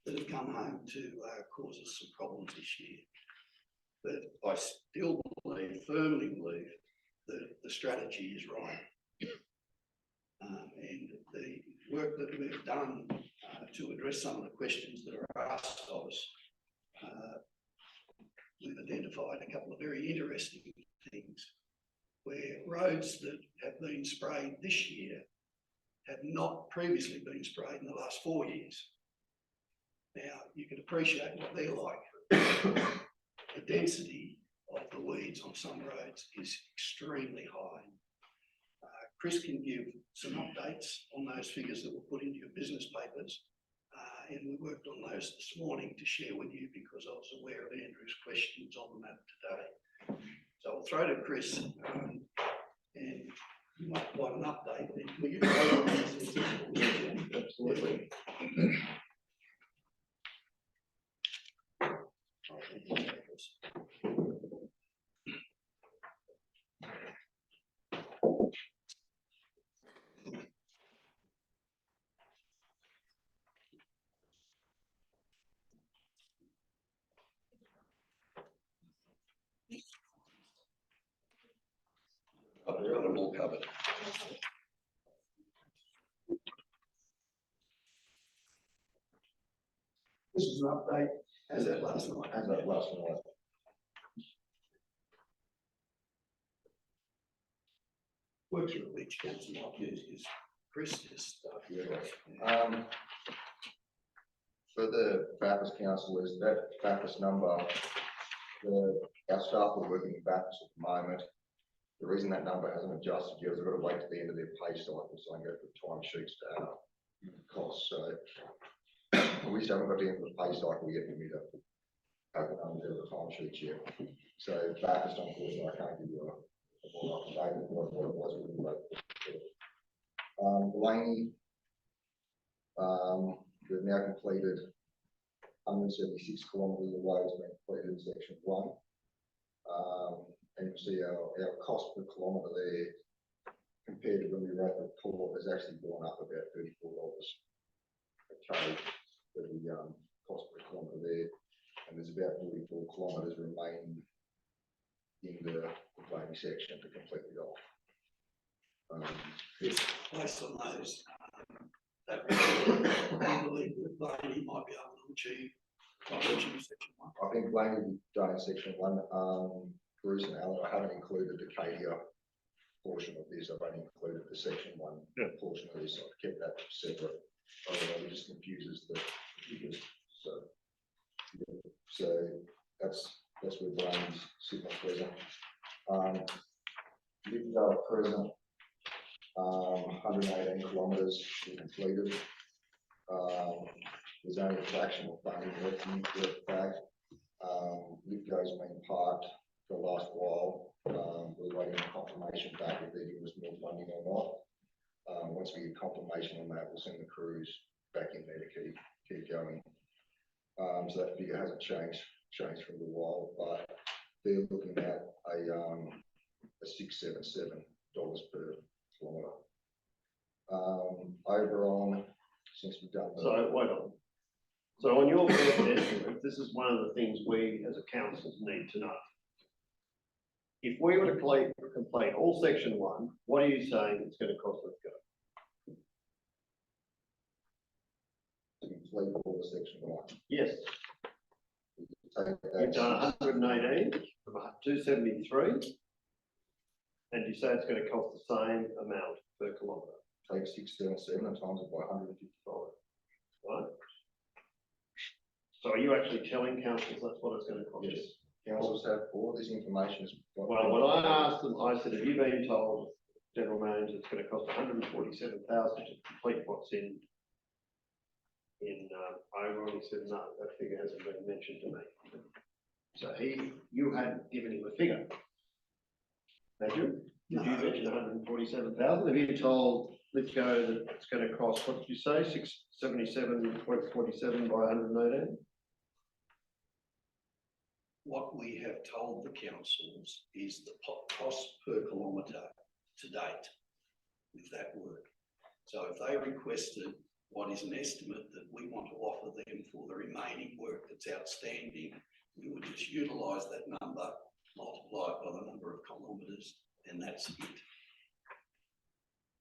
that have come home to cause us some problems this year. But I still believe, firmly believe, that the strategy is right. And the work that we've done to address some of the questions that are asked of us, we've identified a couple of very interesting things where roads that have been sprayed this year have not previously been sprayed in the last 4 years. Now, you can appreciate what they're like. The density of the weeds on some roads is extremely high. Chris can give some updates on those figures that were put into your business papers. And we worked on those this morning to share with you because I was aware of Andrew's questions on the matter today. So I'll throw to Chris and you might provide an update then We get to vote on this. Absolutely. I've got them all covered. This is an update as at last night. As that last night. Works with each council like is Chris, is stuff. Yeah. For the Baptist councillors, that Baptist number, our staff are working in Baptist at the moment. The reason that number hasn't adjusted yet is they've got to wait to the end of their pay cycle, so I can go through time sheets to add up costs, so. We still haven't got to the end of the pay cycle yet, we need to have the numbers out of the time sheets yet. So Baptist, unfortunately, I can't give you a more up to date with what it was when we wrote. Blaney, we've now completed 176 kilometres of roads being completed in section 1. And you see our cost per kilometre there compared to when we wrote the report has actually gone up about $34 a k for the cost per kilometre there. And there's about 44 kilometres remaining in the Blaney section to complete it off. Based on those, that I believe that Blaney might be able to achieve section 1. I think Blaney will be done in section 1. Bruce and Alan, I haven't included the Cadia portion of this. I've only included the section 1 portion of this. I've kept that separate. Otherwise, it just confuses the figures. So that's where Blaney's sitting at present. Lithgow at present, 118 kilometres completed. There's only a fraction of funding left in the bag. Lithgow's been parked for the last while. We're waiting for confirmation back if they're giving us more funding or not. Once we get confirmation on that, we'll send the crews back in there to keep going. So that figure hasn't changed for a little while, but they're looking at a $677 per kilometre. Over on, since we've done. So wait on. So on your best estimate, this is one of the things we as a council need to know. If we were to complete all section 1, what are you saying it's going to cost us to go? To complete all the section 1. Yes. You've done 118 from 273, and you say it's going to cost the same amount per kilometre. Take 677 and times it by 155. Right? So are you actually telling councils that's what it's going to cost you? Yes. Councils have all this information. Well, when I asked them, I said, have you been told, General Manager, it's going to cost 147,000 to complete what's in Oberon? He said, no, that figure hasn't been mentioned to me. So you hadn't given him a figure. Had you? Did you mention 147,000? Have you told Lithgow that it's going to cost, what did you say, 677.47 by 118? What we have told the councils is the cost per kilometre to date with that work. So if they requested what is an estimate that we want to offer them for the remaining work that's outstanding, we would just utilise that number, multiply it by the number of kilometres, and that's it.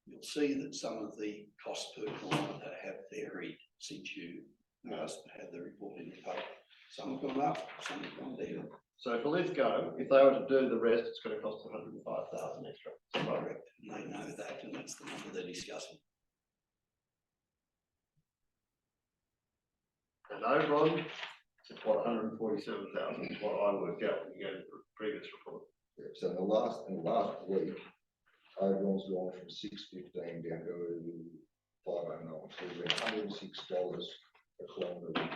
You'll see that some of the costs per kilometre have varied since you had the report in the paper. Some have gone up, some have gone down. So for Lithgow, if they were to do the rest, it's going to cost 105,000 extra. Correct. And they know that, and that's the number they're discussing. And Oberon, it's what 147,000 is what I worked out when you go to the previous report. Yeah, so in the last week, Oberon's gone from 615 down to 509. So we're $106 a kilometre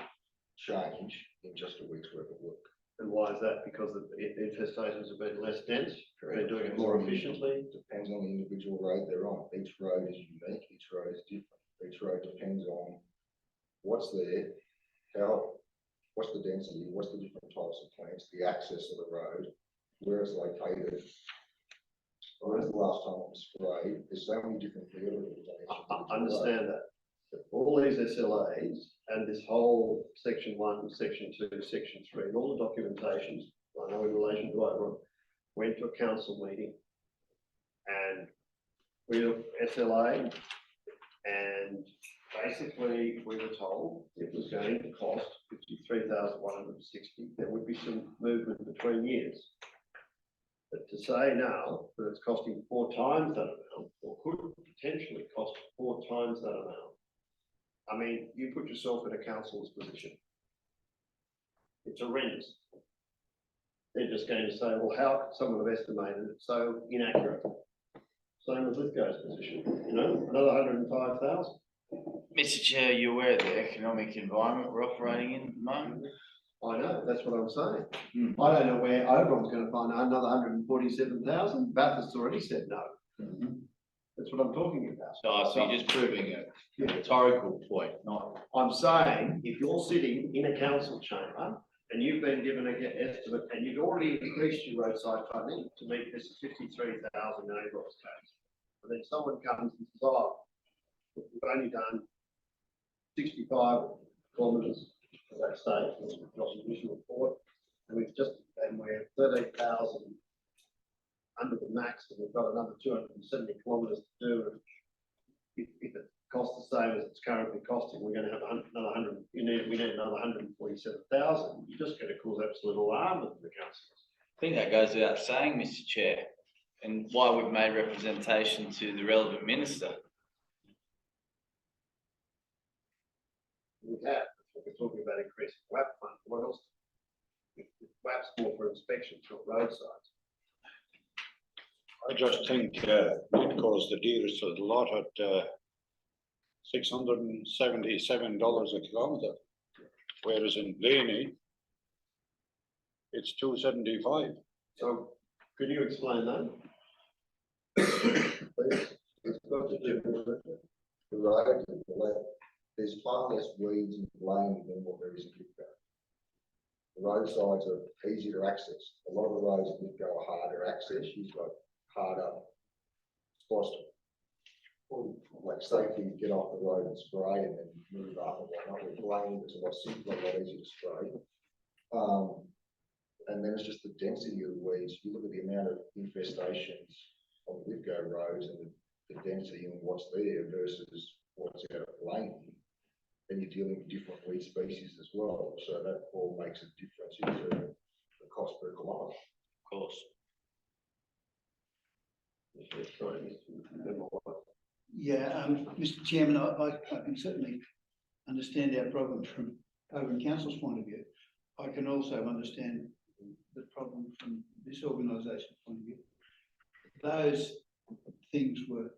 change in just a week's worth of work. And why is that? Because the infestations have been less dense, they're doing it more efficiently. Depends on the individual road they're on. Each road is unique, each road is different. Each road depends on what's there, what's the density, what's the different types of plants, the access of the road, where it's located. Where's the last time it was sprayed? There's so many different variables. I understand that. But all these SLAs and this whole section 1, section 2, section 3, and all the documentations, I know in relation to Oberon, went to a council meeting and we have SLA, and basically we were told it was going to cost 53,160. There would be some movement between years. But to say now that it's costing 4 times that amount, or could potentially cost 4 times that amount, I mean, you put yourself in a council's position. It's horrendous. They're just going to say, well, how could someone have estimated it so inaccurate? Same as Lithgow's position, you know, another 105,000. Mr. Chair, you're aware of the economic environment we're operating in at the moment? I know, that's what I'm saying. I don't know where Oberon's going to find another 147,000. Bathurst's already said no. That's what I'm talking about. So you're just proving a rhetorical point, not. I'm saying, if you're sitting in a council chamber and you've been given an estimate and you've already increased your roadside funding to meet this 53,000 neighbours tax, and then someone comes and says, oh, we've only done 65 kilometres of that stage, which was the initial report, and we're 13,000 under the max, and we've got another 270 kilometres to do. If it costs the same as it's currently costing, we're going to have another 100. We need another 147,000. You're just going to cause absolute alarm with the councillors. I think that goes without saying, Mr. Chair, and why we've made representation to the relevant minister. We have. We're talking about increasing WAP fund. What else? WAP's more for inspections, not roadsides. I just think, because the dealers of the lot at, $677 a kilometre, whereas in Blaney, it's $275. So, could you explain that? Please. It's got to do with the road and the left. There's far less weeds in Blaney than what there is in Lithgow. The roadsides are easier to access. A lot of the roads in Lithgow are harder access. You've got harder spots to, like safety, get off the road and spray and then move up and whatnot. With Blaney, it's a lot simpler, a lot easier to spray. And then it's just the density of the weeds. You look at the amount of infestations on Lithgow roads and the density and what's there versus what's out of Blaney. Then you're dealing with different weed species as well. So that all makes a difference into the cost per kilometre. Of course. Yeah, Mr. Chairman, I can certainly understand our problem from Oberon Council's point of view. I can also understand the problem from this organisation's point of view. Those things were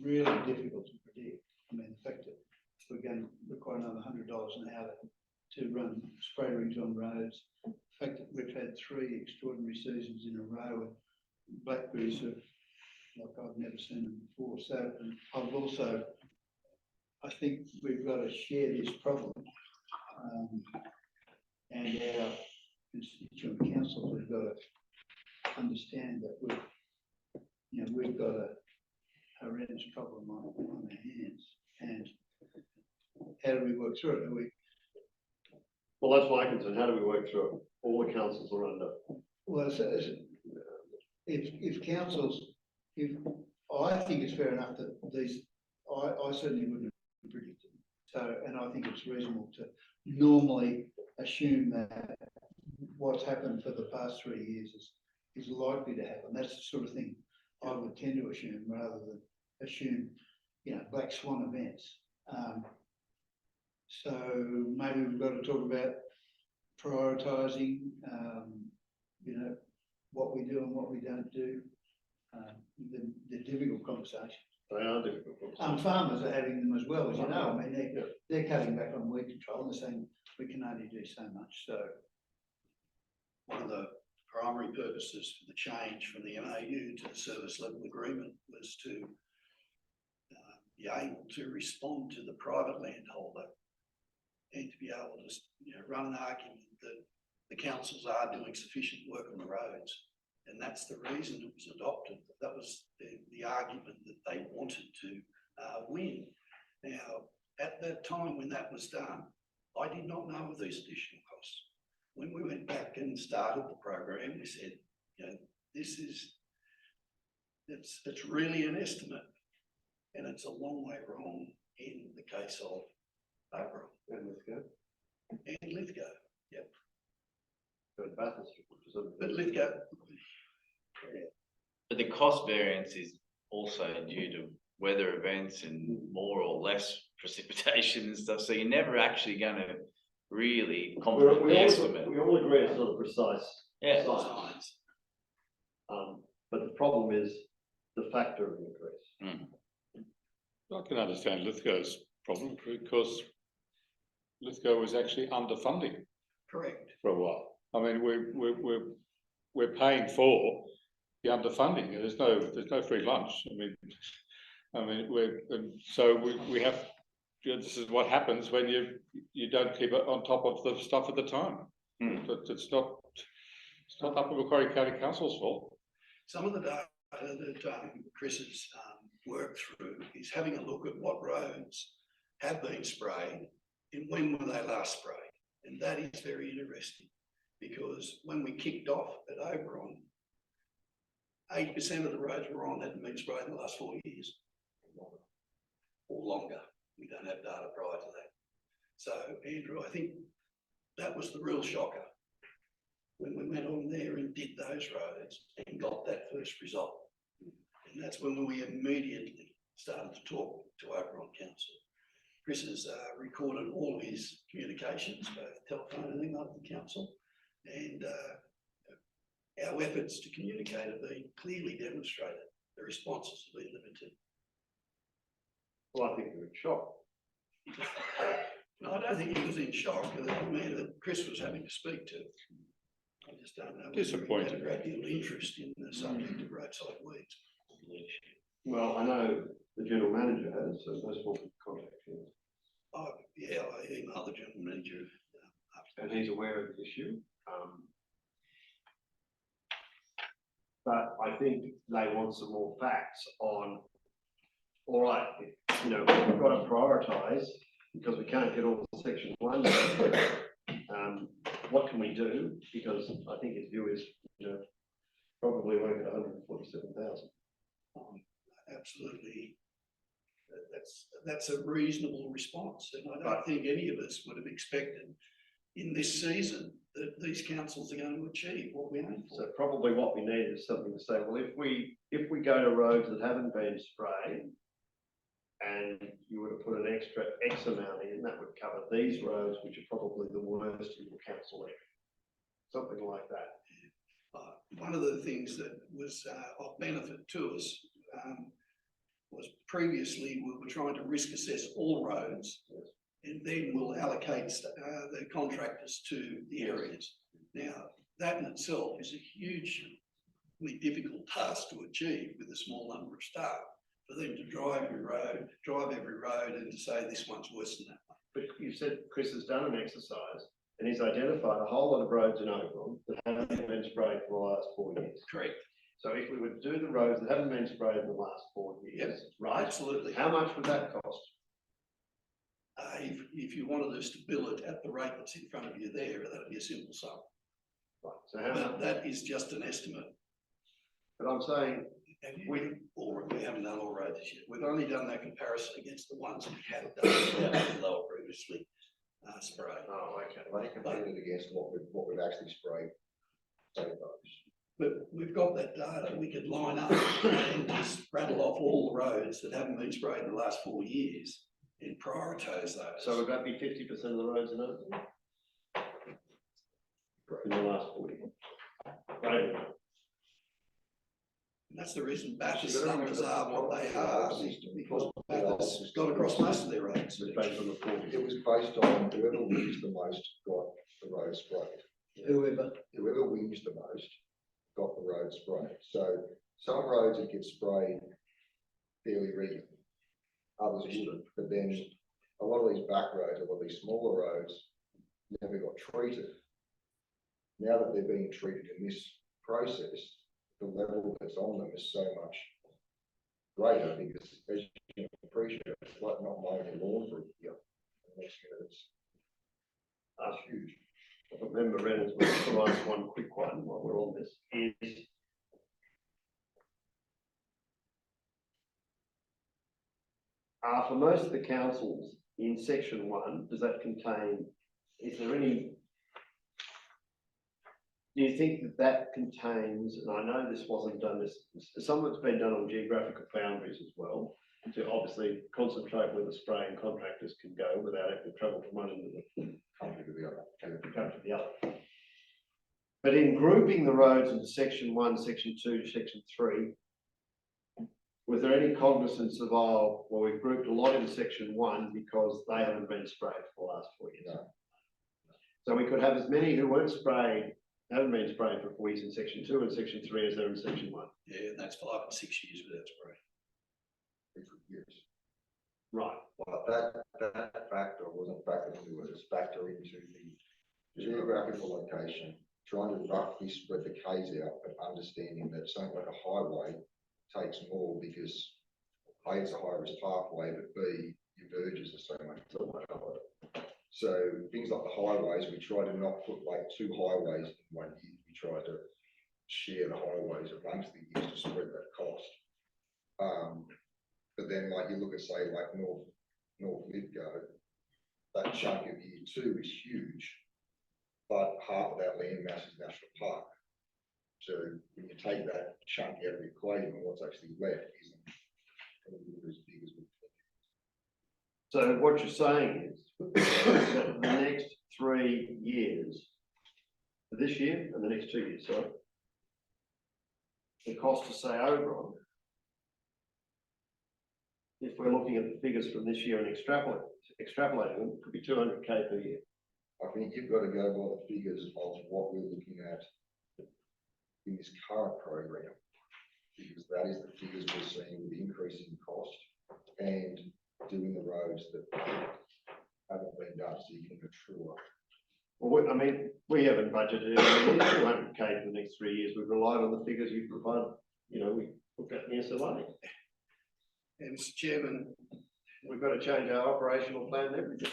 really difficult to predict. I mean, the fact that we're going to require another $100 an hour to run spray rigs on roads. The fact that we've had 3 extraordinary seasons in a row and blackberries are like I've never seen them before. So I've also, I think we've got to share this problem, and our constituent councils have got to understand that we've got a horrendous problem on our hands, and how do we work through it? Well, that's my concern. How do we work through it? All the councils are under. Well, if councils, I think it's fair enough that these, I certainly wouldn't have predicted. So, and I think it's reasonable to normally assume that what's happened for the past 3 years is likely to happen. That's the sort of thing I would tend to assume rather than assume, black swan events. So maybe we've got to talk about prioritising, what we do and what we don't do. The difficult conversations. They are difficult conversations. Farmers are having them as well, as you know. I mean, they're cutting back on weed control and they're saying we can only do so much. So one of the primary purposes for the change from the MAU to the service level agreement was to be able to respond to the private landholder and to be able to, run an argument that the councils are doing sufficient work on the roads. And that's the reason it was adopted. That was the argument that they wanted to win. Now, at that time when that was done, I did not know of these additional costs. When we went back and started the program, we said, it's really an estimate, and it's a long way wrong in the case of Oberon and Lithgow. Yep. But Lithgow. But the cost variance is also due to weather events and more or less precipitation and stuff, so you're never actually going to really confidently estimate. We all agree it's not a precise Yeah. science. But the problem is the factor of increase. I can understand Lithgow's problem because Lithgow was actually underfunding Correct. for a while. I mean, we're paying for the underfunding. There's no free lunch. We have. This is what happens when you don't keep it on top of the stuff at the time. It's not Upper Macquarie County Council's fault. Some of the data that Chris has worked through is having a look at what roads have been sprayed and when were they last sprayed. And that is very interesting because when we kicked off at Oberon, 80% of the roads we're on hadn't been sprayed in the last 4 years or longer. We don't have data prior to that. So, Andrew, I think that was the real shocker when we went on there and did those roads and got that first result. And that's when we immediately started to talk to Oberon Council. Chris has recorded all of his communications, both telephone and email to the council, and our efforts to communicate have been clearly demonstrated. The responses have been limited. Well, I think we're in shock. No, I don't think he was in shock. The man that Chris was having to speak to. I just don't know. Disappointed. He had a great deal of interest in the subject of roadside weeds. Well, I know the general manager has, so those will contact him. Oh, yeah, I emailed the general manager. And he's aware of the issue. But I think they want some more facts on, all right, we've got to prioritise because we can't get all the section 1. What can we do? Because I think his view is, probably won't get 147,000. Absolutely. That's a reasonable response. And I don't think any of us would have expected in this season that these councils are going to achieve what we aim for. So probably what we need is something to say, well, if we go to roads that haven't been sprayed and you would have put an extra X amount in, that would cover these roads, which are probably the worst in the council area. Something like that. One of the things that was of benefit to us was previously we were trying to risk assess all roads, and then we'll allocate the contractors to the areas. Now, that in itself is a hugely difficult task to achieve with a small number of staff, for them to drive every road and to say this one's worse than that one. But you said Chris has done an exercise and he's identified a whole lot of roads in Oberon that haven't been sprayed for the last 4 years. Correct. So if we would do the roads that haven't been sprayed in the last 4 years, Yep, right? absolutely. How much would that cost? If you wanted us to bill it at the rate that's in front of you there, that'd be a simple sum. Right. So how But much? that is just an estimate. But I'm saying We haven't done all roads this year. We've only done that comparison against the ones we have done lower previously sprayed. oh, okay. They compared it against what we've actually sprayed. But we've got that data. We could line up and just rattle off all the roads that haven't been sprayed in the last 4 years and prioritise those. So would that be 50% of the roads in Oberon? In the last 40 years? Right. And that's the reason Bathurst numbers are what they are, because Bathurst got across most of their roads. Based on the 40. It was based on whoever was the most got the road sprayed. Whoever. whoever wins the most got the road sprayed. So some roads it gets sprayed fairly regularly, others wouldn't. But then a lot of these back roads, a lot of these smaller roads never got treated. Now that they're being treated in this process, the level that's on them is so much greater because as you can appreciate, it's like not mowing your lawn for a year. That's huge. Member Reynolds, we'll just ask one quick one while we're on this, is for most of the councils in section 1, does that contain, is there any, do you think that that contains, and I know this wasn't done, some of it's been done on geographical boundaries as well, to obviously concentrate where the spraying contractors can go without having to travel from one end of the country to the other, and from country to the other. But in grouping the roads into section 1, section 2, section 3, was there any cognizance of, well, we've grouped a lot in section 1 because they haven't been sprayed for the last 4 years. No. So we could have as many who weren't sprayed, haven't been sprayed for 4 years in section 2 and section 3 as they're in section 1. Yeah, and that's 5 and 6 years without spray. Years. Right. But that factor wasn't factored into it, it's factored into the geographical location, trying to roughly spread the Ks out, but understanding that something like a highway takes more because A, it's a high risk pathway, but B, your verges are so much higher. So things like the highways, we try to not put like 2 highways in 1 year, we try to share the highways amongst the years to spread that cost. But then like you look at say like North Lithgow, that chunk of year 2 is huge, but half of that land mass is national park. So when you take that chunk out of the equation, what's actually left isn't as big as we think. So what you're saying is that the next 3 years, this year and the next 2 years, sorry, the cost to say Oberon, if we're looking at the figures from this year and extrapolating them, it could be 200k per year. I think you've got to go by the figures of what we're looking at in this current program, because that is the figures we're seeing with the increase in cost and doing the roads that haven't been done, so you can go true. Well, I mean, we haven't budgeted 200k for the next 3 years. We've relied on the figures you provide. You know, we put that in the SLA. And Mr. Chairman, We've got to change our operational plan and everything.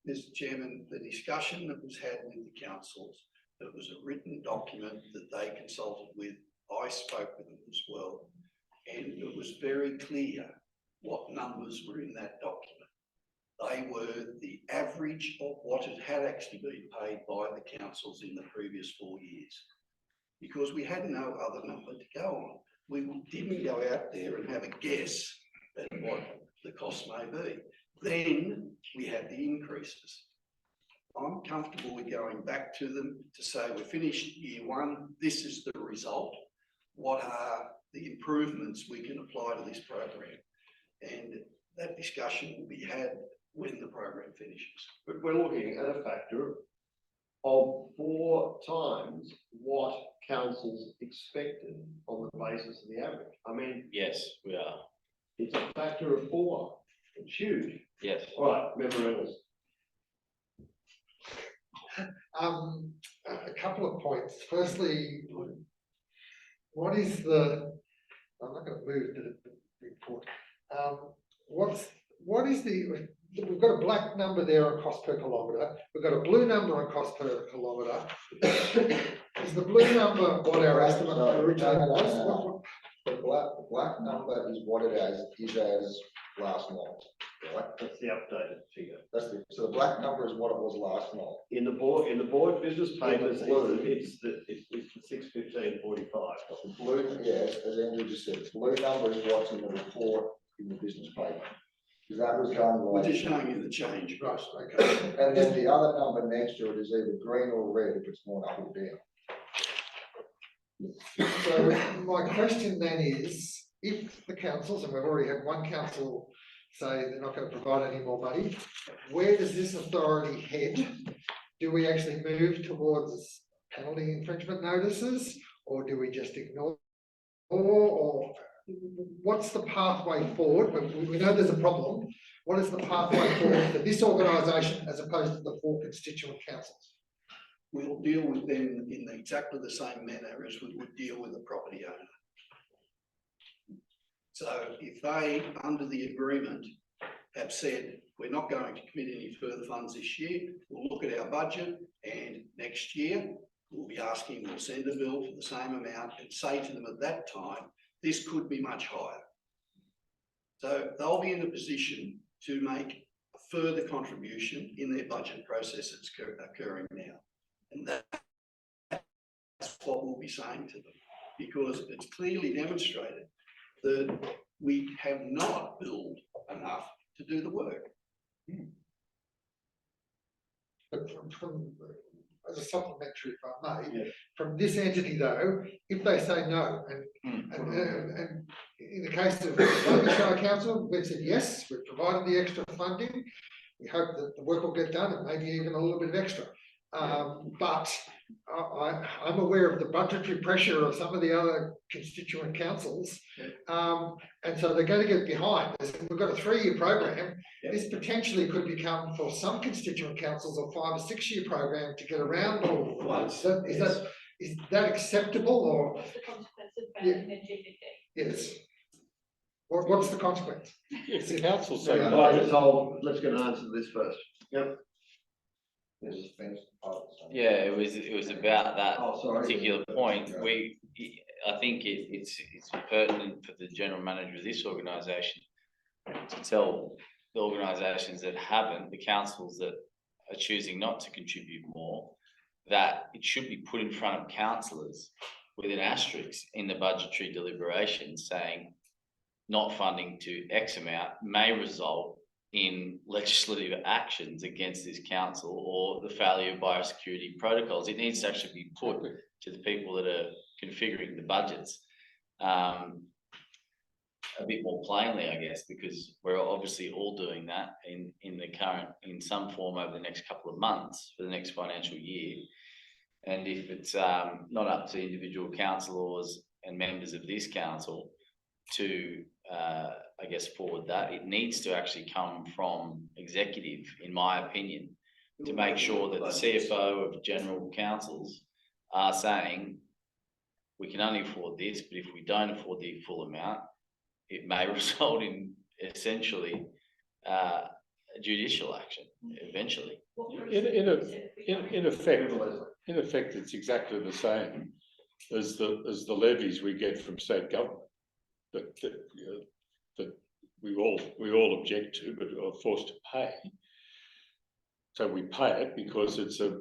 Mr. Chairman, the discussion that was had with the councils, there was a written document that they consulted with. I spoke with them as well, and it was very clear what numbers were in that document. They were the average of what had actually been paid by the councils in the previous 4 years, because we had no other number to go on. We didn't go out there and have a guess at what the cost may be. Then we had the increases. I'm comfortable with going back to them to say we're finished year 1, this is the result. What are the improvements we can apply to this program? And that discussion will be had when the program finishes. But we're looking at a factor of 4 times what councils expected on the basis of the average. I mean, Yes, we are. it's a factor of 4. It's huge. Yes. All right, Member Reynolds. A couple of points. Firstly, what is the, I'm not going to move to the report. What is the, we've got a black number there on cost per kilometre. We've got a blue number on cost per kilometre. Is the blue number what our estimate originally was? The black number is what it is as last month, right? That's the updated figure. So the black number is what it was last month. In the board business papers, blue. it's the 615.45. The blue, yes, as Andrew just said, the blue number is what's in the report in the business paper. Because that was done We're like, just showing you the change. Right, okay. and then the other number next to it is either green or red if it's going up or down. So my question then is, if the councils, and we've already had one council say they're not going to provide any more money, where does this authority head? Do we actually move towards penalty infringement notices, or do we just ignore? Or what's the pathway forward? We know there's a problem. What is the pathway forward for this organisation as opposed to the 4 constituent councils? We'll deal with them in exactly the same manner as we would deal with a property owner. So if they, under the agreement, have said, we're not going to commit any further funds this year, we'll look at our budget, and next year we'll be asking, we'll send a bill for the same amount and say to them at that time, this could be much higher. So they'll be in a position to make a further contribution in their budget process that's occurring now. And that's what we'll be saying to them, because it's clearly demonstrated that we have not billed enough to do the work. But as a supplementary, if I may, from this entity though, if they say no, and in the case of Shire Council, we've said yes, we've provided the extra funding, we hope that the work will get done and maybe even a little bit of extra. But I'm aware of the budgetary pressure of some of the other constituent councils, and so they're going to get behind. We've got a 3-year program. This potentially could become, for some constituent councils, a 5 or 6 year program to get around all of the floods. Is that acceptable, or What's the consequence of banning their GDP? yes? What's the consequence? If the council say Right, no, let's get an answer to this first. Yep. Yes, thanks. Yeah, it was about that Oh, sorry. particular point. I think it's pertinent for the general manager of this organisation to tell the organisations that haven't, the councils that are choosing not to contribute more, that it should be put in front of councillors with an asterisk in the budgetary deliberations saying not funding to X amount may result in legislative actions against this council or the failure of biosecurity protocols. It needs to actually be put to the people that are configuring the budgets a bit more plainly, I guess, because we're obviously all doing that in some form over the next couple of months for the next financial year. And if it's not up to individual councillors and members of this council to I guess forward that, it needs to actually come from executive, in my opinion, to make sure that the CFO of general councils are saying we can only afford this, but if we don't afford the full amount, it may result in essentially judicial action eventually. in effect, it's exactly the same as the levies we get from state government that we all object to, but are forced to pay. So we pay it because it's a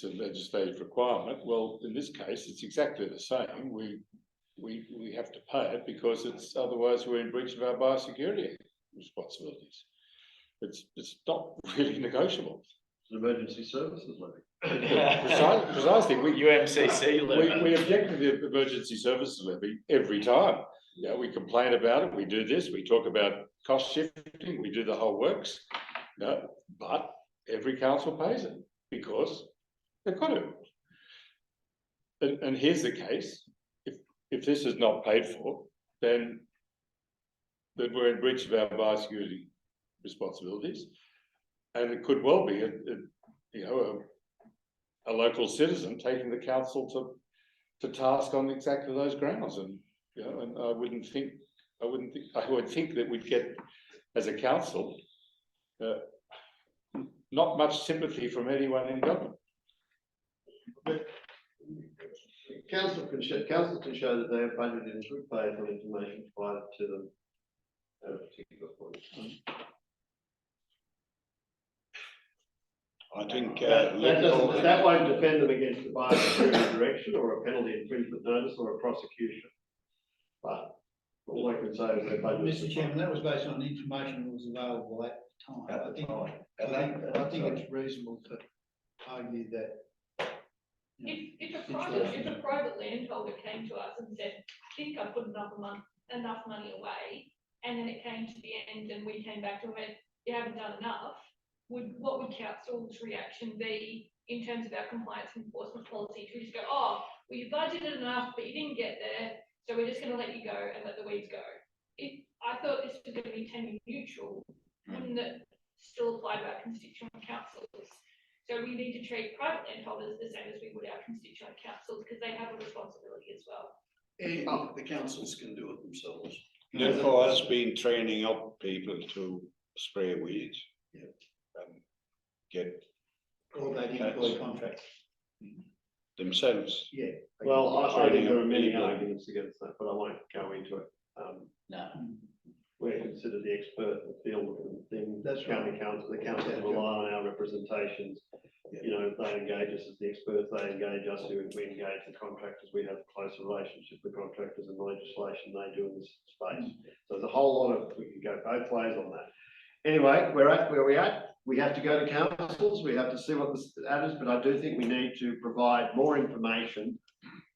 legislative requirement. Well, in this case, it's exactly the same. We have to pay it because otherwise we're in breach of our biosecurity responsibilities. It's not really negotiable. It's an emergency services levy. Precisely. UMCC levy. We object to the emergency services levy every time. Yeah, we complain about it. We do this. We talk about cost shifting. We do the whole works. No, but every council pays it because they've got to. And here's the case: if this is not paid for, then we're in breach of our biosecurity responsibilities, and it could well be a local citizen taking the council to task on exactly those grounds. And and I would think that we'd get, as a council, not much sympathy from anyone in government. Council can show that they have budgeted and should pay for information provided to them at a particular point. I think that won't defend them against a biosecurity direction or a penalty infringement notice or a prosecution. But all I can say is they budgeted. Mr. Chairman, that was based on the information that was available at the time. I think it's reasonable to argue that. If a private landholder came to us and said, I think I put enough money away, and then it came to the end and we came back to it, you haven't done enough, what would council's reaction be in terms of our compliance enforcement policies. We just go, oh, well, you budgeted enough, but you didn't get there, so we're just gonna let you go and let the weeds go. If I thought this was gonna be tenure neutral, wouldn't it still apply to our constituent councils? So we need to treat private landholders the same as we would our constituent councils, because they have a responsibility as well. And the councils can do it themselves. Therefore, has been training up people to spray weeds. Yeah. And get Or they employ contracts. themselves. Yeah. Well, I think there are many People. arguments against that, but I won't go into it. No. We're considered the expert in the field of things. That's County council, the council Yeah. rely on our representations. Yeah. You know, they engage us as the experts, they engage us, we engage the contractors, we have a close relationship with contractors and the legislation they do in this space. So there's a whole lot of, we can go both ways on that. Anyway, we're at where we're at. We have to go to councils, we have to see what the status is, but I do think we need to provide more information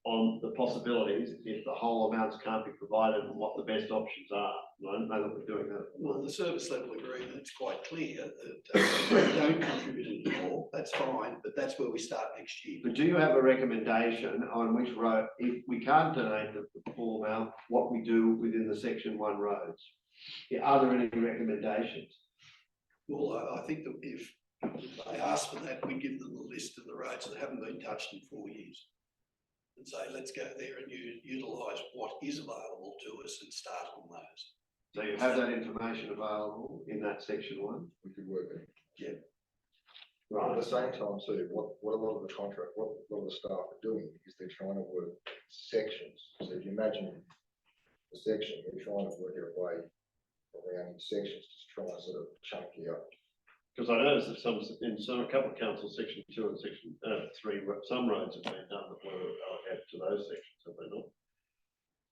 on the possibilities if the whole amounts can't be provided and what the best options are. And I don't know that we're doing that. Well, the service level agreement, it's quite clear that we don't contribute anymore, that's fine, but that's where we start next year. But do you have a recommendation on which road, if we can't donate the full amount, what we do within the section 1 roads? Yeah, are there any recommendations? Well, I think that if they ask for that, we give them a list of the roads that haven't been touched in 4 years. And say, let's go there and utilise what is available to us and start on those. So you have that information available in that section 1? We could work it. At Right. the same time too, what a lot of the contract, what a lot of the staff are doing is they're trying to work sections. So if you imagine a section, we're trying to work our way around in sections to try and sort of chunk it up. Because I noticed that a couple of councils, section 2 and section 3, some roads have been done that were allocated to those sections, have they not?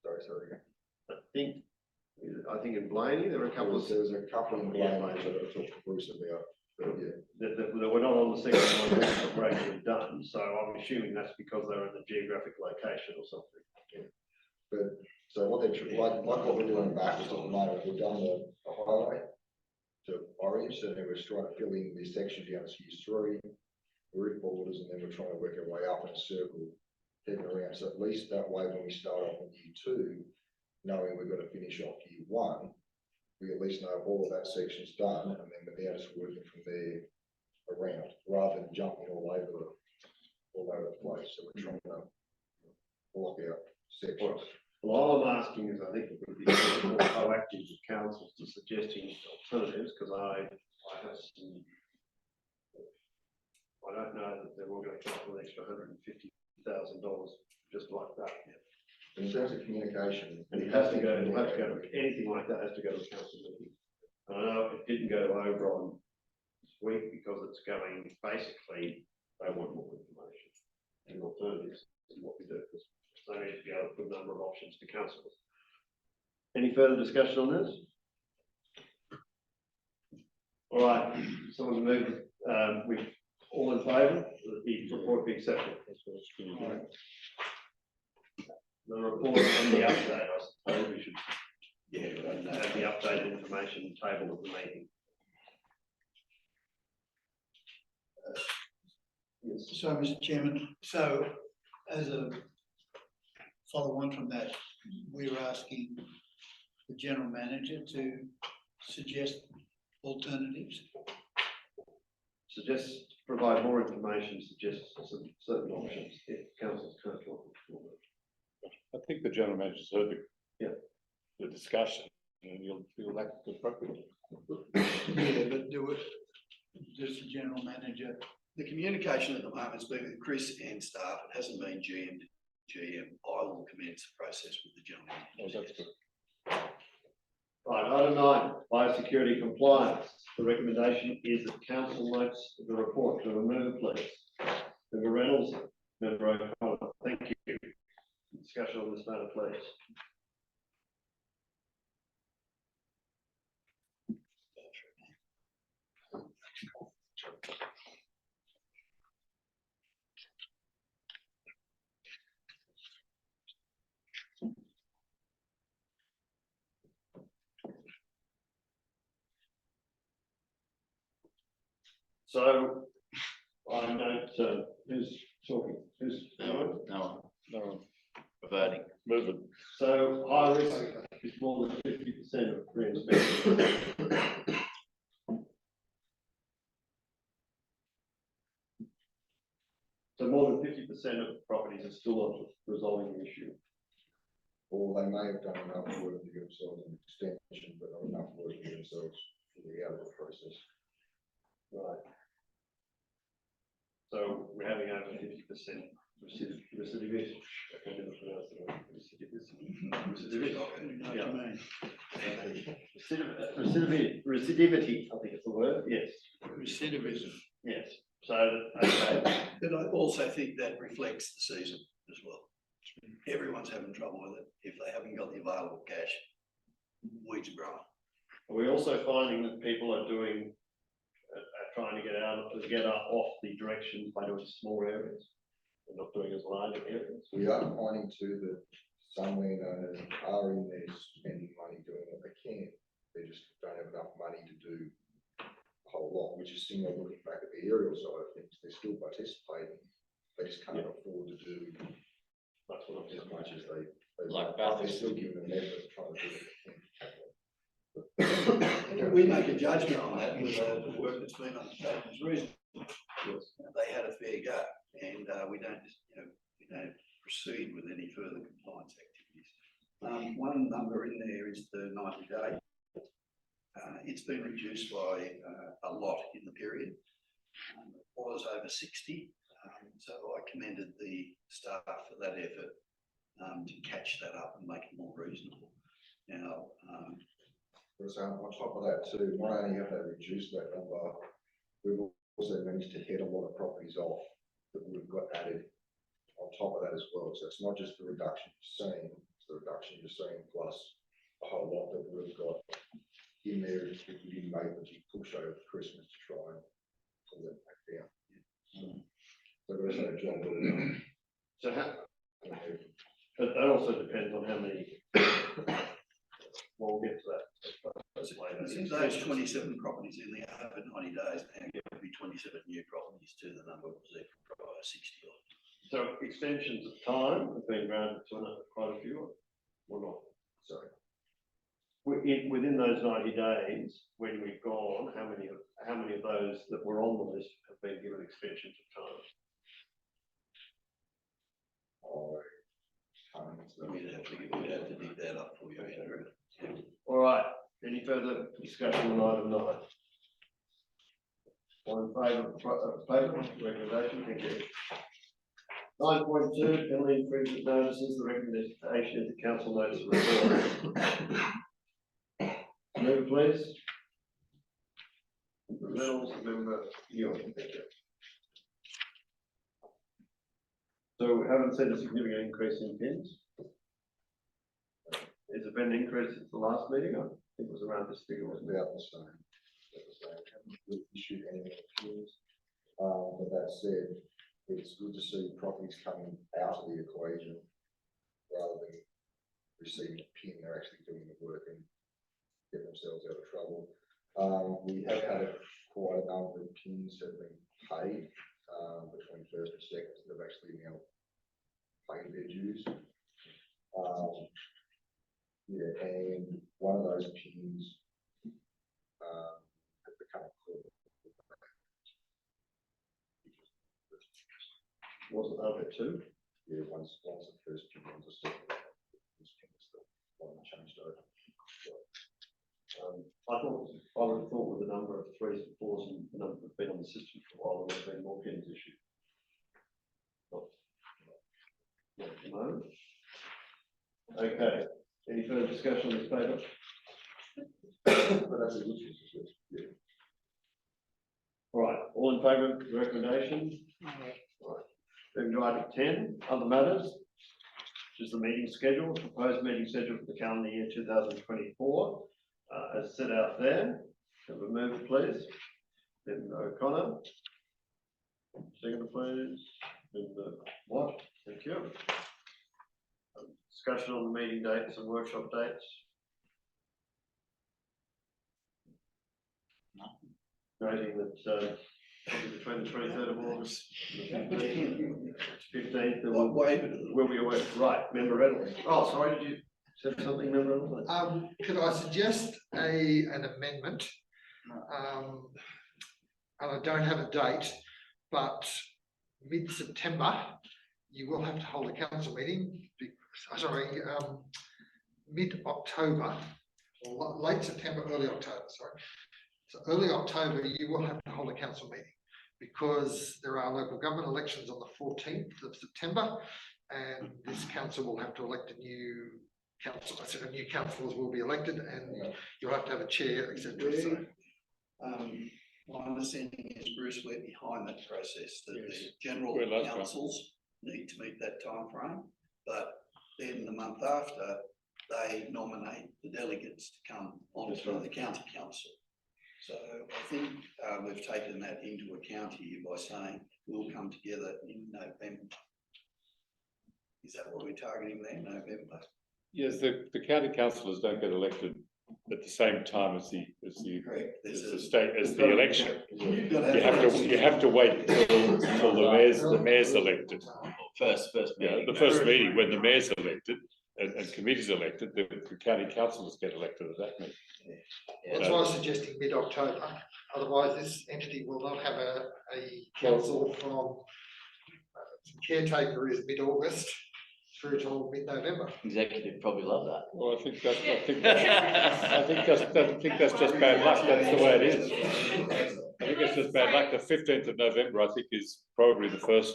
Sorry again. I think in Blaney, there were a couple of, There was a couple in Yeah. Blaine that I talked to Bruce about, but yeah. that were not on the section 1 list that were actually done, so I'm assuming that's because they're in the geographic location or something. But, so what like what we're doing backwards at the moment, we've done the highway to orange, and then we're trying to fill in this section down to year 3, route borders, and then we're trying to work our way up in a circle, heading around. So at least that way, when we start off in year 2, knowing we've got to finish off year 1, we at least know all of that section's done, and then we're now just working from there around, rather than jumping all over the place. So we're trying to block out sections. Well, all I'm asking is, I think it would be more proactive with councils to suggesting alternatives, because I have some, I don't know that they're all going to come up with an extra $150,000 just like that. In terms of communication, And it has to go, it'll have to go to, anything like that has to go to council meeting. And I know it didn't go to Oberon this week because it's going, basically, they want more information and alternatives in what we do, because they need to be able to put a number of options to councillors. Any further discussion on this? All right, someone move, with all in favour, that the report be accepted. The report on the update, I suppose we should, have the updated information table of the meeting. Yes. So, Mr. Chairman, so as a follow on from that, we're asking the general manager to suggest alternatives. Suggest, provide more information, suggest some certain options if councils can't talk. I think the general manager's heard the discussion, and you'll act appropriately. Yeah, but does the general manager? The communication at the moment has been with Chris and staff, it hasn't been GM to GM. I will commence the process with the general manager. Oh, that's good. Right, item 9, biosecurity compliance. The recommendation is that council notes the report. To remove, please. Member Reynolds, Member O'Connor, thank you. Discussion on this matter, please. So I note So who's talking? Who's? No, No, voting. move it. So high risk is more than 50% of reinspection. So more than 50% of properties are still not resolving the issue. Or they may have done enough work to get themselves an extension, but not enough work to get themselves fully out of the process. Right. So we're having over 50% recidivist. I can never pronounce it. Recidivist. Recidivity, I think it's the word, yes. Recidivism. Yes, so, okay, But I also think that reflects the season as well. Everyone's having trouble with it. If they haven't got the available cash, weeds are growing. are we also finding that people are doing, trying to get off the directions by doing small areas? They're not doing as large areas? We are finding too that some landowners are in there spending money doing what they can. They just don't have enough money to do a whole lot, which is similar looking back at the aerial side of things. They're still participating. They just can't afford to do That's what I'm as saying. much as they Like but they're Bathurst. still giving an effort trying to do what they can. We make a judgment on that with the work that's been undertaken as reasonable. Yes. They had a fair go, and we don't proceed with any further compliance activities. One number in there is the 90-day. It's been reduced by a lot in the period. It was over 60, so I commended the staff for that effort to catch that up and make it more reasonable. Now, So on top of that too, not only have they reduced that number, we've also managed to head a lot of properties off that we've got added on top of that as well. So it's not just the reduction you're seeing, it's the reduction you're seeing plus a whole lot that we've got in there if we didn't make the big push over Christmas to try and pull that back down. So there's no job well done. So but that also depends on how many, well, we'll get to that. those 27 properties in there over 90 days, now there will be 27 new properties to the number was there prior 60 odd. So extensions of time have been granted to quite a few, or not? Sorry. Within those 90 days, when we've gone, how many of those that were on the list have been given extensions of time? We'd have to dig that up for you, Andrew. All right, any further discussion on item 9? All in favour of the recommendation, thank you. 9.2, penalty infringement notices, the recommendation of the council notice report. Move please. Member Reynolds, member Ewing, thank you. So we haven't seen a significant increase in pins. Has there been an increase since the last meeting? I think it was around this figure, wasn't it? About the same. Haven't really issued any more appeals. But that said, it's good to see properties coming out of the equation rather than receiving a pin. They're actually doing the work and getting themselves out of trouble. We have had quite a number of pins that have been paid between first and second. They've actually now paid their dues. Yeah, and one of those pins has become clear. Wasn't there two? Yeah, one's the first pin, one's the second. This pin is the one that changed over. I would have thought with the number of 3s and 4s and the number that have been on the system for a while, there would have been more pins issued. Not at the moment. Okay, any further discussion on this paper? But that's a good news, isn't it? Yeah. All right, all in favour of the recommendation? All right. Moving to item 10, other matters, which is the meeting schedule, proposed meeting schedule for the calendar year 2024, as set out there. Have a move, please. Member O'Connor. Second, please. Member Watt. Thank you. Discussion on the meeting dates and workshop dates. Noting that between the 23rd of August and the 15th, What way would it? will be aware, right, Member Reynolds. Oh, sorry, did you say something, Member Reynolds? Could I suggest an amendment? And I don't have a date, but mid-September, you will have to hold a council meeting, mid-October, or late September, early October, sorry. So early October, you will have to hold a council meeting because there are local government elections on the 14th of September, and this council will have to elect a new council. I said new councillors will be elected, and you'll have to have a chair, etc. So, My understanding is Bruce, we're behind that process, that the Yes. general We're last one. councils need to meet that time frame, but then the month after, they nominate the delegates to come onto the county council. So I think we've taken that into account here by saying we'll come together in November. Is that what we're targeting there, November? Yes, the county councillors don't get elected at the same time as the Correct. election. You've got to You have to wait till the mayor's elected. First Yeah, meeting. the first meeting when the mayor's elected and committees elected, the county councillors get elected at that meeting. that's why I was suggesting mid-October. Otherwise, this entity will not have a council from caretaker is mid-August through till mid-November. Executive probably love that. Well, I think that's just bad luck. That's the way it is. I think it's just bad luck. The 15th of November, I think, is probably the first,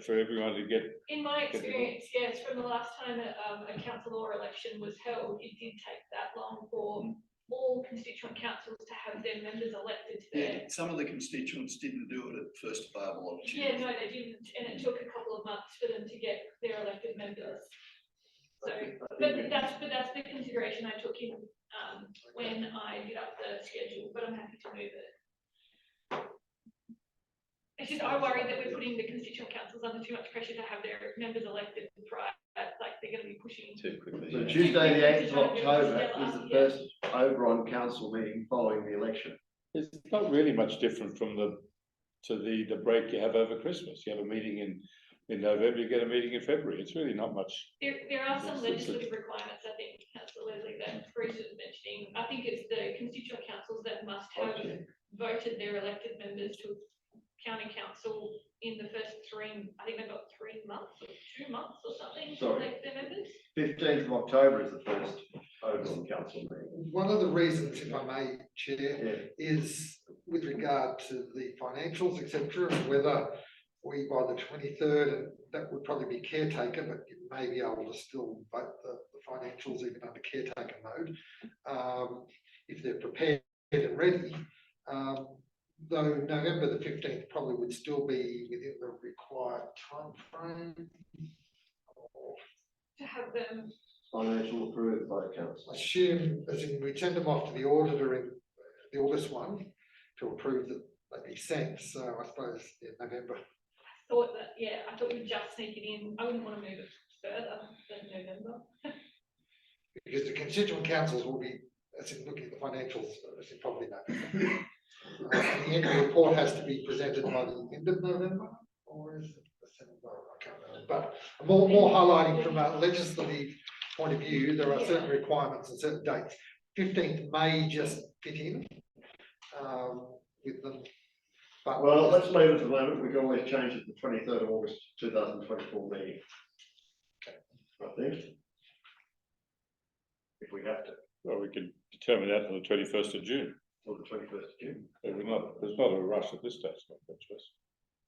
for everyone to get. In my experience, yes, from the last time a council or election was held, it did take that long for all constituent councils to have their members elected to their. Yeah, some of the constituents didn't do it at first available opportunity. Yeah, no, they didn't, and it took a couple of months for them to get their elected members. So, but that's the consideration I took in, when I did up the schedule, but I'm happy to move it. It's just, I worry that we're putting the constituent councils under too much pressure to have their members elected prior, like they're gonna be pushing. Too quickly. So Tuesday, the 8th of October is the first Oberon council meeting following the election. It's not really much different from the break you have over Christmas. You have a meeting in November, you get a meeting in February. It's really not much. There are some legislative requirements, I think, Councillor Leslie, that Bruce was mentioning. I think it's the constituent councils that must have voted their elected members to county council in the first I think they've got 3 months or 2 months or something to elect their members. 15th of October is the first Oberon council meeting. One of the reasons, if I may, Chair, is with regard to the financials, etc., and whether we by the 23rd, and that would probably be caretaker, but you may be able to still vote the financials even under caretaker mode, if they're prepared and ready. Though November the 15th probably would still be within the required time frame. To have them. Financial approved by the council. Assume, as in we send them off to the auditor in the August one to approve that they be sent. So I suppose November. I thought we'd just sneak it in. I wouldn't want to move it further than November. Because the constituent councils will be, as in looking at the financials, as in probably November. And the annual report has to be presented by the end of November, or is it December? I can't remember. But more highlighting from a legislative point of view, there are certain requirements and certain dates. 15th may just fit in with them. But Well, let's leave it for the moment. We can always change it to the 23rd of August 2024 meeting. I think. If we have to. Well, we can determine that on the 21st of June. Or the 21st of June. There's not a rush at this stage.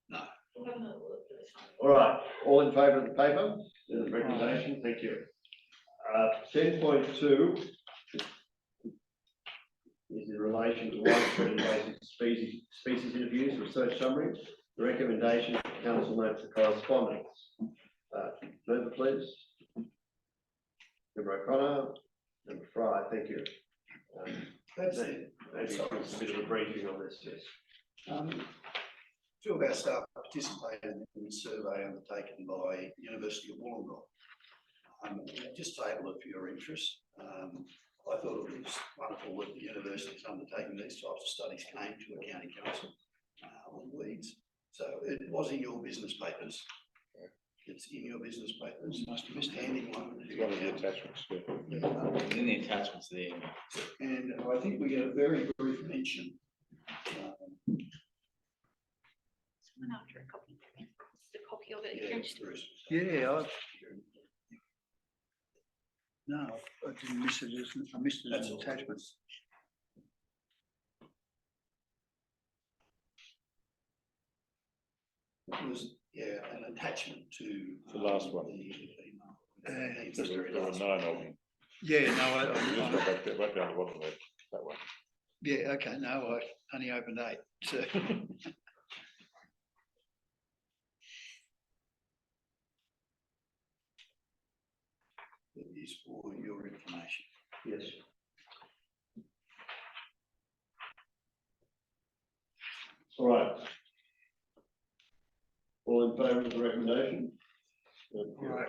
No. We'll have another look for this one. All right, all in favour of the paper? There's a recommendation, thank you. 10.2 is in relation to widespread invasive species interviews, research summary. The recommendation, council notes the correspondence. Member, please. Member O'Connor, Member Fry, thank you. That's it. Maybe give us a bit of a briefing on this, yes. Two of our staff participated in the survey undertaken by University of Wollongong. Just table it for your interest. I thought it was wonderful that the university is undertaking these types of studies came to a county council. on weeds. So it was in your business papers. It's in your business papers. Must have missed handing one. It's one of the attachments. Yeah. It's in the attachments there. And I think we get a very brief mention. Someone after a copy. The copy of it. Yeah, Just- Bruce. Yeah, no, I didn't miss it, I missed it as That's all. attachments. It was, yeah, an attachment to. The last one. the email. Yeah. The very There were last 9 one. of them. Yeah, no, You just go back there, right down the bottom there, that one. yeah, okay, no, I only opened 8, so. It is for your information. Yes. All right. All in favour of the recommendation? Right.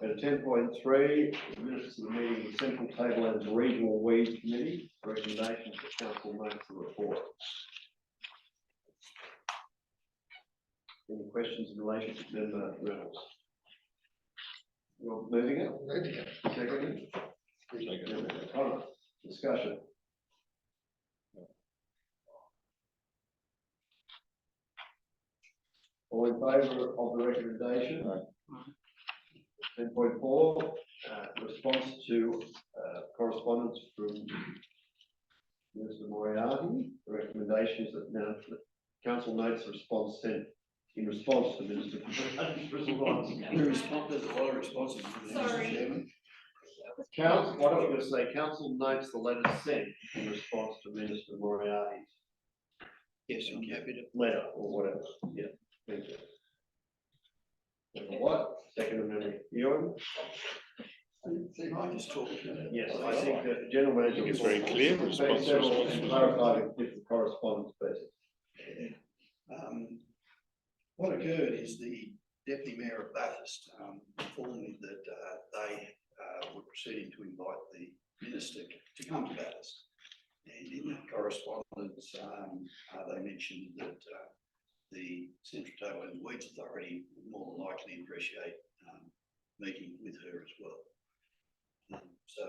At 10.3, minutes of the meeting of the Central Tablelands Regional Weed Committee, recommendations for council notes the report. Any questions in relation to member Reynolds? You're moving it? Moving it. Seconded? Connor, discussion. All in favour of the recommendation? 10.4, response to correspondence from Mr. Moriarty. The recommendation is that now the council notes the response sent in response to Minister Moriarty's response. There's a lot of responses. Sorry. Mr. Chairman. Council, why don't we just say council notes the letter sent in response to Minister Moriarty's Yes, I'm happy to. letter or whatever. Yeah, thank you. Number what? Second amendment. Ewan? I just talked. Yes, I think that the general manager. It's very clear, response, response. Clarify if the correspondence basis. What occurred is the Deputy Mayor of Bathurst informed me that they were proceeding to invite the Minister to come to Bathurst. And in that correspondence, they mentioned that the Central Tablelands Weeds Authority would more than likely appreciate meeting with her as well. So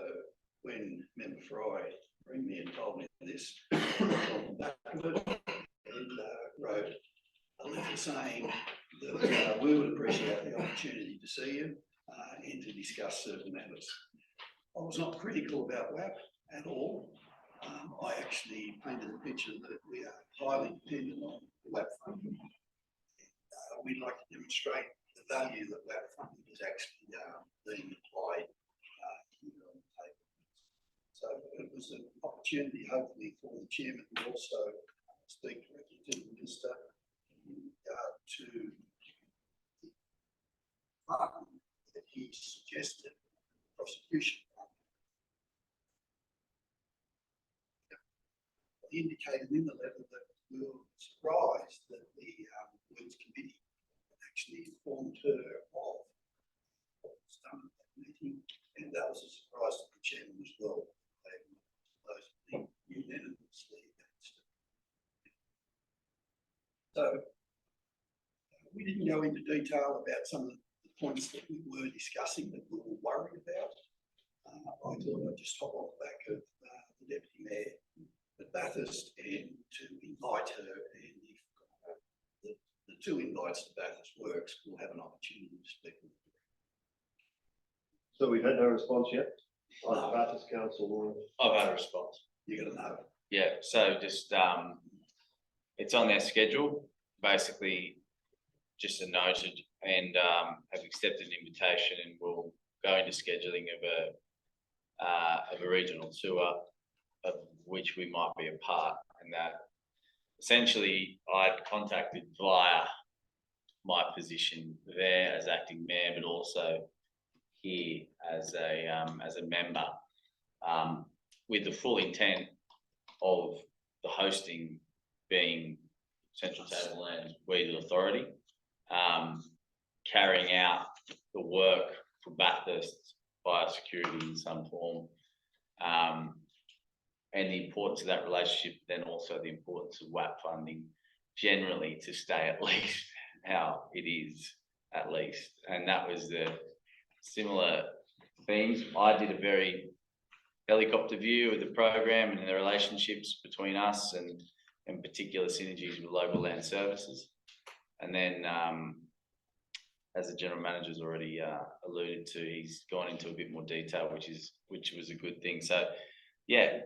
when Member Fry rang me and told me this, I went back to it and wrote a letter saying that we would appreciate the opportunity to see you and to discuss certain matters. I was not critical about WAP at all. I actually painted a picture that we are highly dependent on WAP funding. We'd like to demonstrate the value that WAP funding is actually being applied here on the table. So it was an opportunity, hopefully, for the chairman to also speak directly to the minister in regard to the fund that he suggested, prosecution fund. I indicated in the letter that we were surprised that the Weeds Committee actually informed her of what was done at that meeting, and that was a surprise to the chairman as well. They voted unanimously against it. So we didn't go into detail about some of the points that we were discussing that we were worried about. I thought I'd just hop off the back of the Deputy Mayor at Bathurst and to invite her, and if the two invites to Bathurst works, we'll have an opportunity to speak with her. So we've had no response yet on the Bathurst Council or? I've had a response. You're gonna know. Yeah, so just, it's on their schedule, basically just a noted and, have accepted an invitation and will go into scheduling of a regional tour of which we might be a part, and that essentially I'd contacted via my position there as acting mayor, but also here as a member, with the full intent of the hosting being Central Tablelands Weed Authority, carrying out the work for Bathurst biosecurity in some form, and the importance of that relationship, then also the importance of WAP funding generally to stay at least how it is, at least. And that was the similar themes. I did a very helicopter view of the program and the relationships between us and particular synergies with local land services. And then, as the general manager's already alluded to, he's gone into a bit more detail, which was a good thing. So, yeah,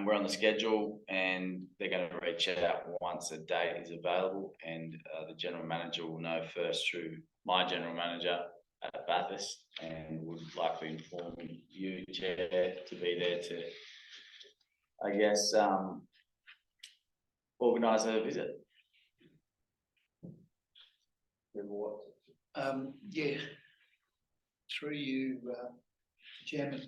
we're on the schedule, and they're going to reach out once a date is available, and the general manager will know first through my general manager at Bathurst, and would likely inform you, Chair, to be there to, I guess, organise a visit. Yeah, through you, Chairman.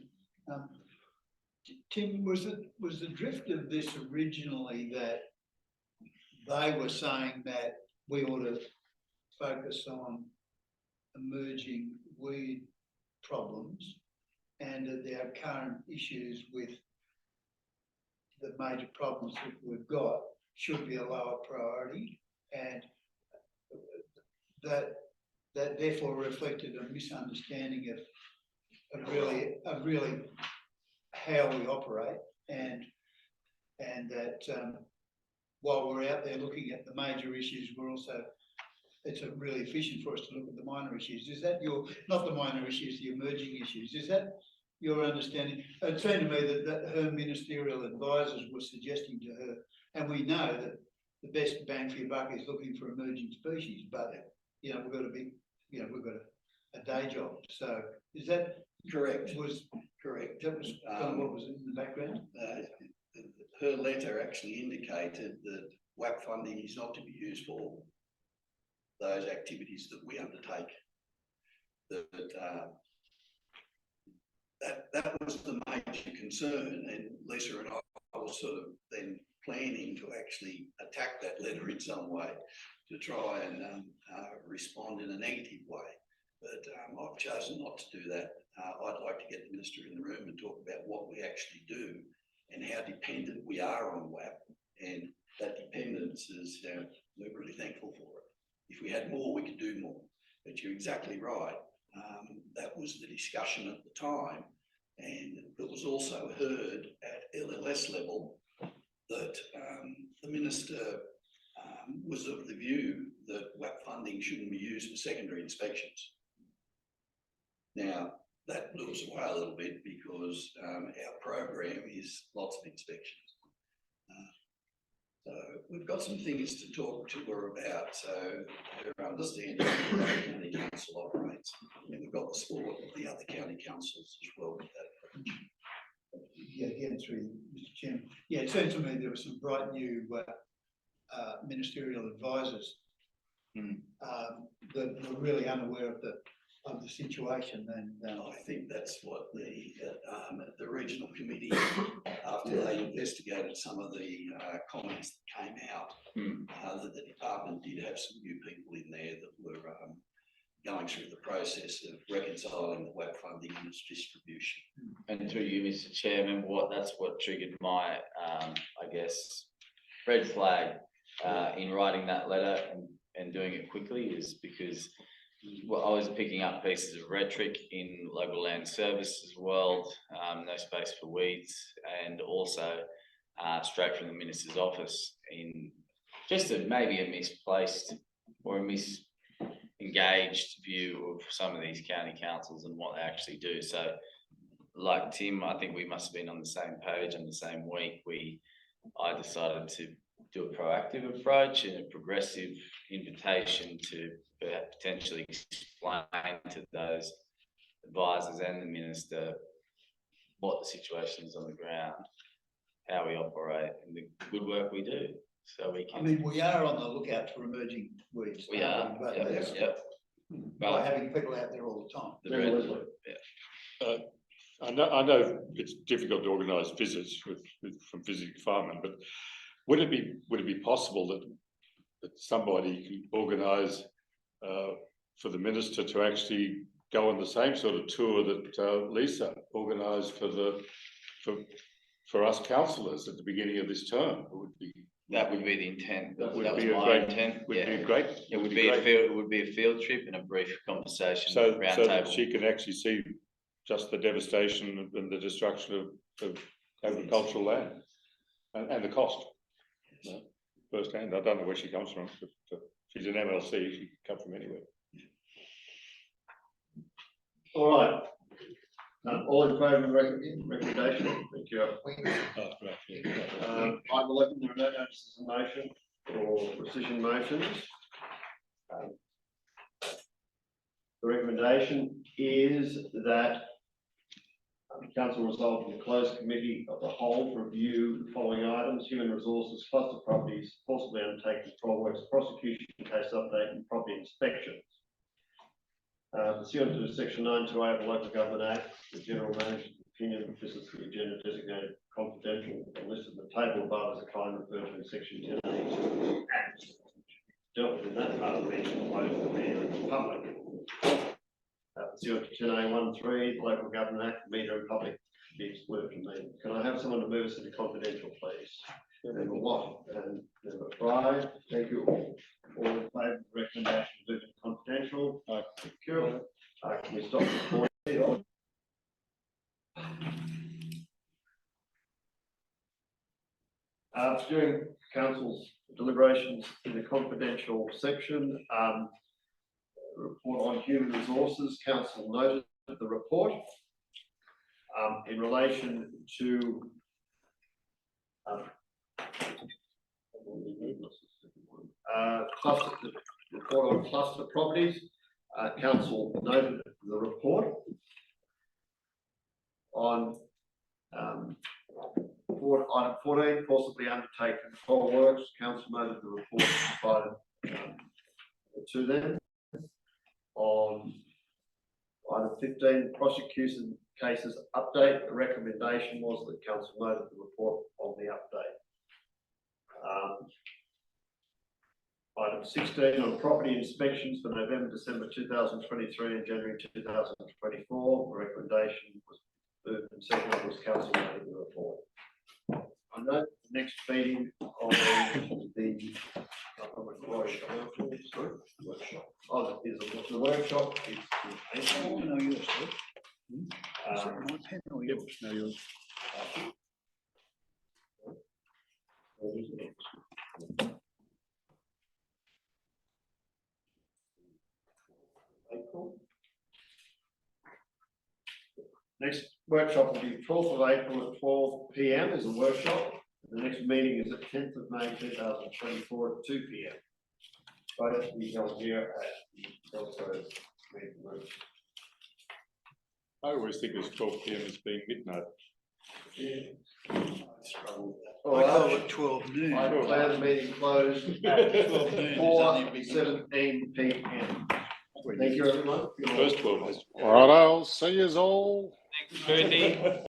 Tim, was the drift of this originally that they were saying that we ought to focus on emerging weed problems, and that our current issues with the major problems that we've got should be a lower priority, and that therefore reflected a misunderstanding of really how we operate, and that while we're out there looking at the major issues, we're also, it's really efficient for us to look at the minor issues. Is that not the minor issues, the emerging issues? Is that your understanding? It seemed to me that her ministerial advisors were suggesting to her, and we know that the best bang for your buck is looking for emerging species, but we've got to be, we've got a day job. So is that Correct. Was correct. That was kind of what was in the background. Her letter actually indicated that WAP funding is not to be used for those activities that we undertake. That was the major concern, and Lisa and I was sort of then planning to actually attack that letter in some way to try and respond in a negative way. But I've chosen not to do that. I'd like to get the Minister in the room and talk about what we actually do and how dependent we are on WAP, and that dependence is, we're really thankful for it. If we had more, we could do more. But you're exactly right. That was the discussion at the time, and it was also heard at LLS level that the Minister was of the view that WAP funding shouldn't be used for secondary inspections. Now, that blew us away a little bit because our program is lots of inspections. So we've got some things to talk to her about, so her understanding of how the county council operates. And we've got the support of the other county councils as well with that approach. Yeah, again, through Mr. Chairman. Yeah, it seemed to me there were some bright new ministerial advisors that were really unaware of the situation, and I think that's what the regional committee, after they investigated some of the comments that came out, that the department did have some new people in there that were going through the process of reconciling the WAP funding and its distribution. And through you, Mr. Chairman, that's what triggered my, I guess, red flag in writing that letter and doing it quickly, is because I was picking up pieces of rhetoric in local land services world, no space for weeds, and also straight from the Minister's office in just maybe a misplaced or a misengaged view of some of these county councils and what they actually do. So like Tim, I think we must have been on the same page in the same week. I decided to do a proactive approach and a progressive invitation to potentially explain to those advisors and the Minister what the situation is on the ground, how we operate, and the good work we do. So we can. I mean, we are on the lookout for emerging weeds. We are. Yep. By having people out there all the time. I know it's difficult to organise visits from visiting farming, but would it be possible that somebody can organise for the Minister to actually go on the same sort of tour that Lisa organised for us councillors at the beginning of this term? It would be That would be the intent. That That would was be a my great, intent. would Yeah. be great. It would be a great. field, it would be a field trip and a brief conversation, So that roundtable. she can actually see just the devastation and the destruction of agricultural land and the cost. Firsthand, I don't know where she comes from, but she's an MLC, she can come from anywhere. All right. All in favour of the recommendation? Thank you. Oh, right. Item 11, there are no notices of motion or rescission motions. The recommendation is that council resolve in the closed committee of the whole to review the following items: human resources, cluster properties, possibly undertaking control works, prosecution, case update, and property inspections. Pursuant to section 928 of the Local Government Act, the general manager's opinion of business for the agenda designated confidential and listed in the table above as a kind referred to in section 10A Act. Dealt with in that part of the meeting, closed the media and the public. Pursuant to 10A13, the Local Government Act, the media and public should be excluded from meeting. Can I have someone to move us into confidential, please? Member Watt and Member Fry, thank you all. All in favour of the recommendation to move into confidential? Aye. Thank you. Can we stop recording? During council's deliberations in the confidential section, report on human resources, council noted the report in relation to cluster, the report on cluster properties. Council noted the report on item 14, possibly undertake control works. Council noted the report provided to them. On item 15, prosecution cases update, the recommendation was that council noted the report on the update. Item 16 on property inspections for November, December 2023 and January 2024. The recommendation was moved and seconded, was council noted the report. I note the next meeting on the workshop. Oh, the workshop is in April. No, yours, sir. Is that my pen or yours? No, yours. April. Next workshop will be 12th of April at 12 p.m. is a workshop. The next meeting is at 10th of May 2024 at 2 p.m. Both will be held here at the Crossroads meeting room. I always think it's 12 p.m. as being midnight. All I call right. it 12 noon. I declare the meeting closed at 12 noon is only a big 4:17 p.m. Thank you, everyone. The first 12 has. All right, I'll see yous all. Thanks, Bernie.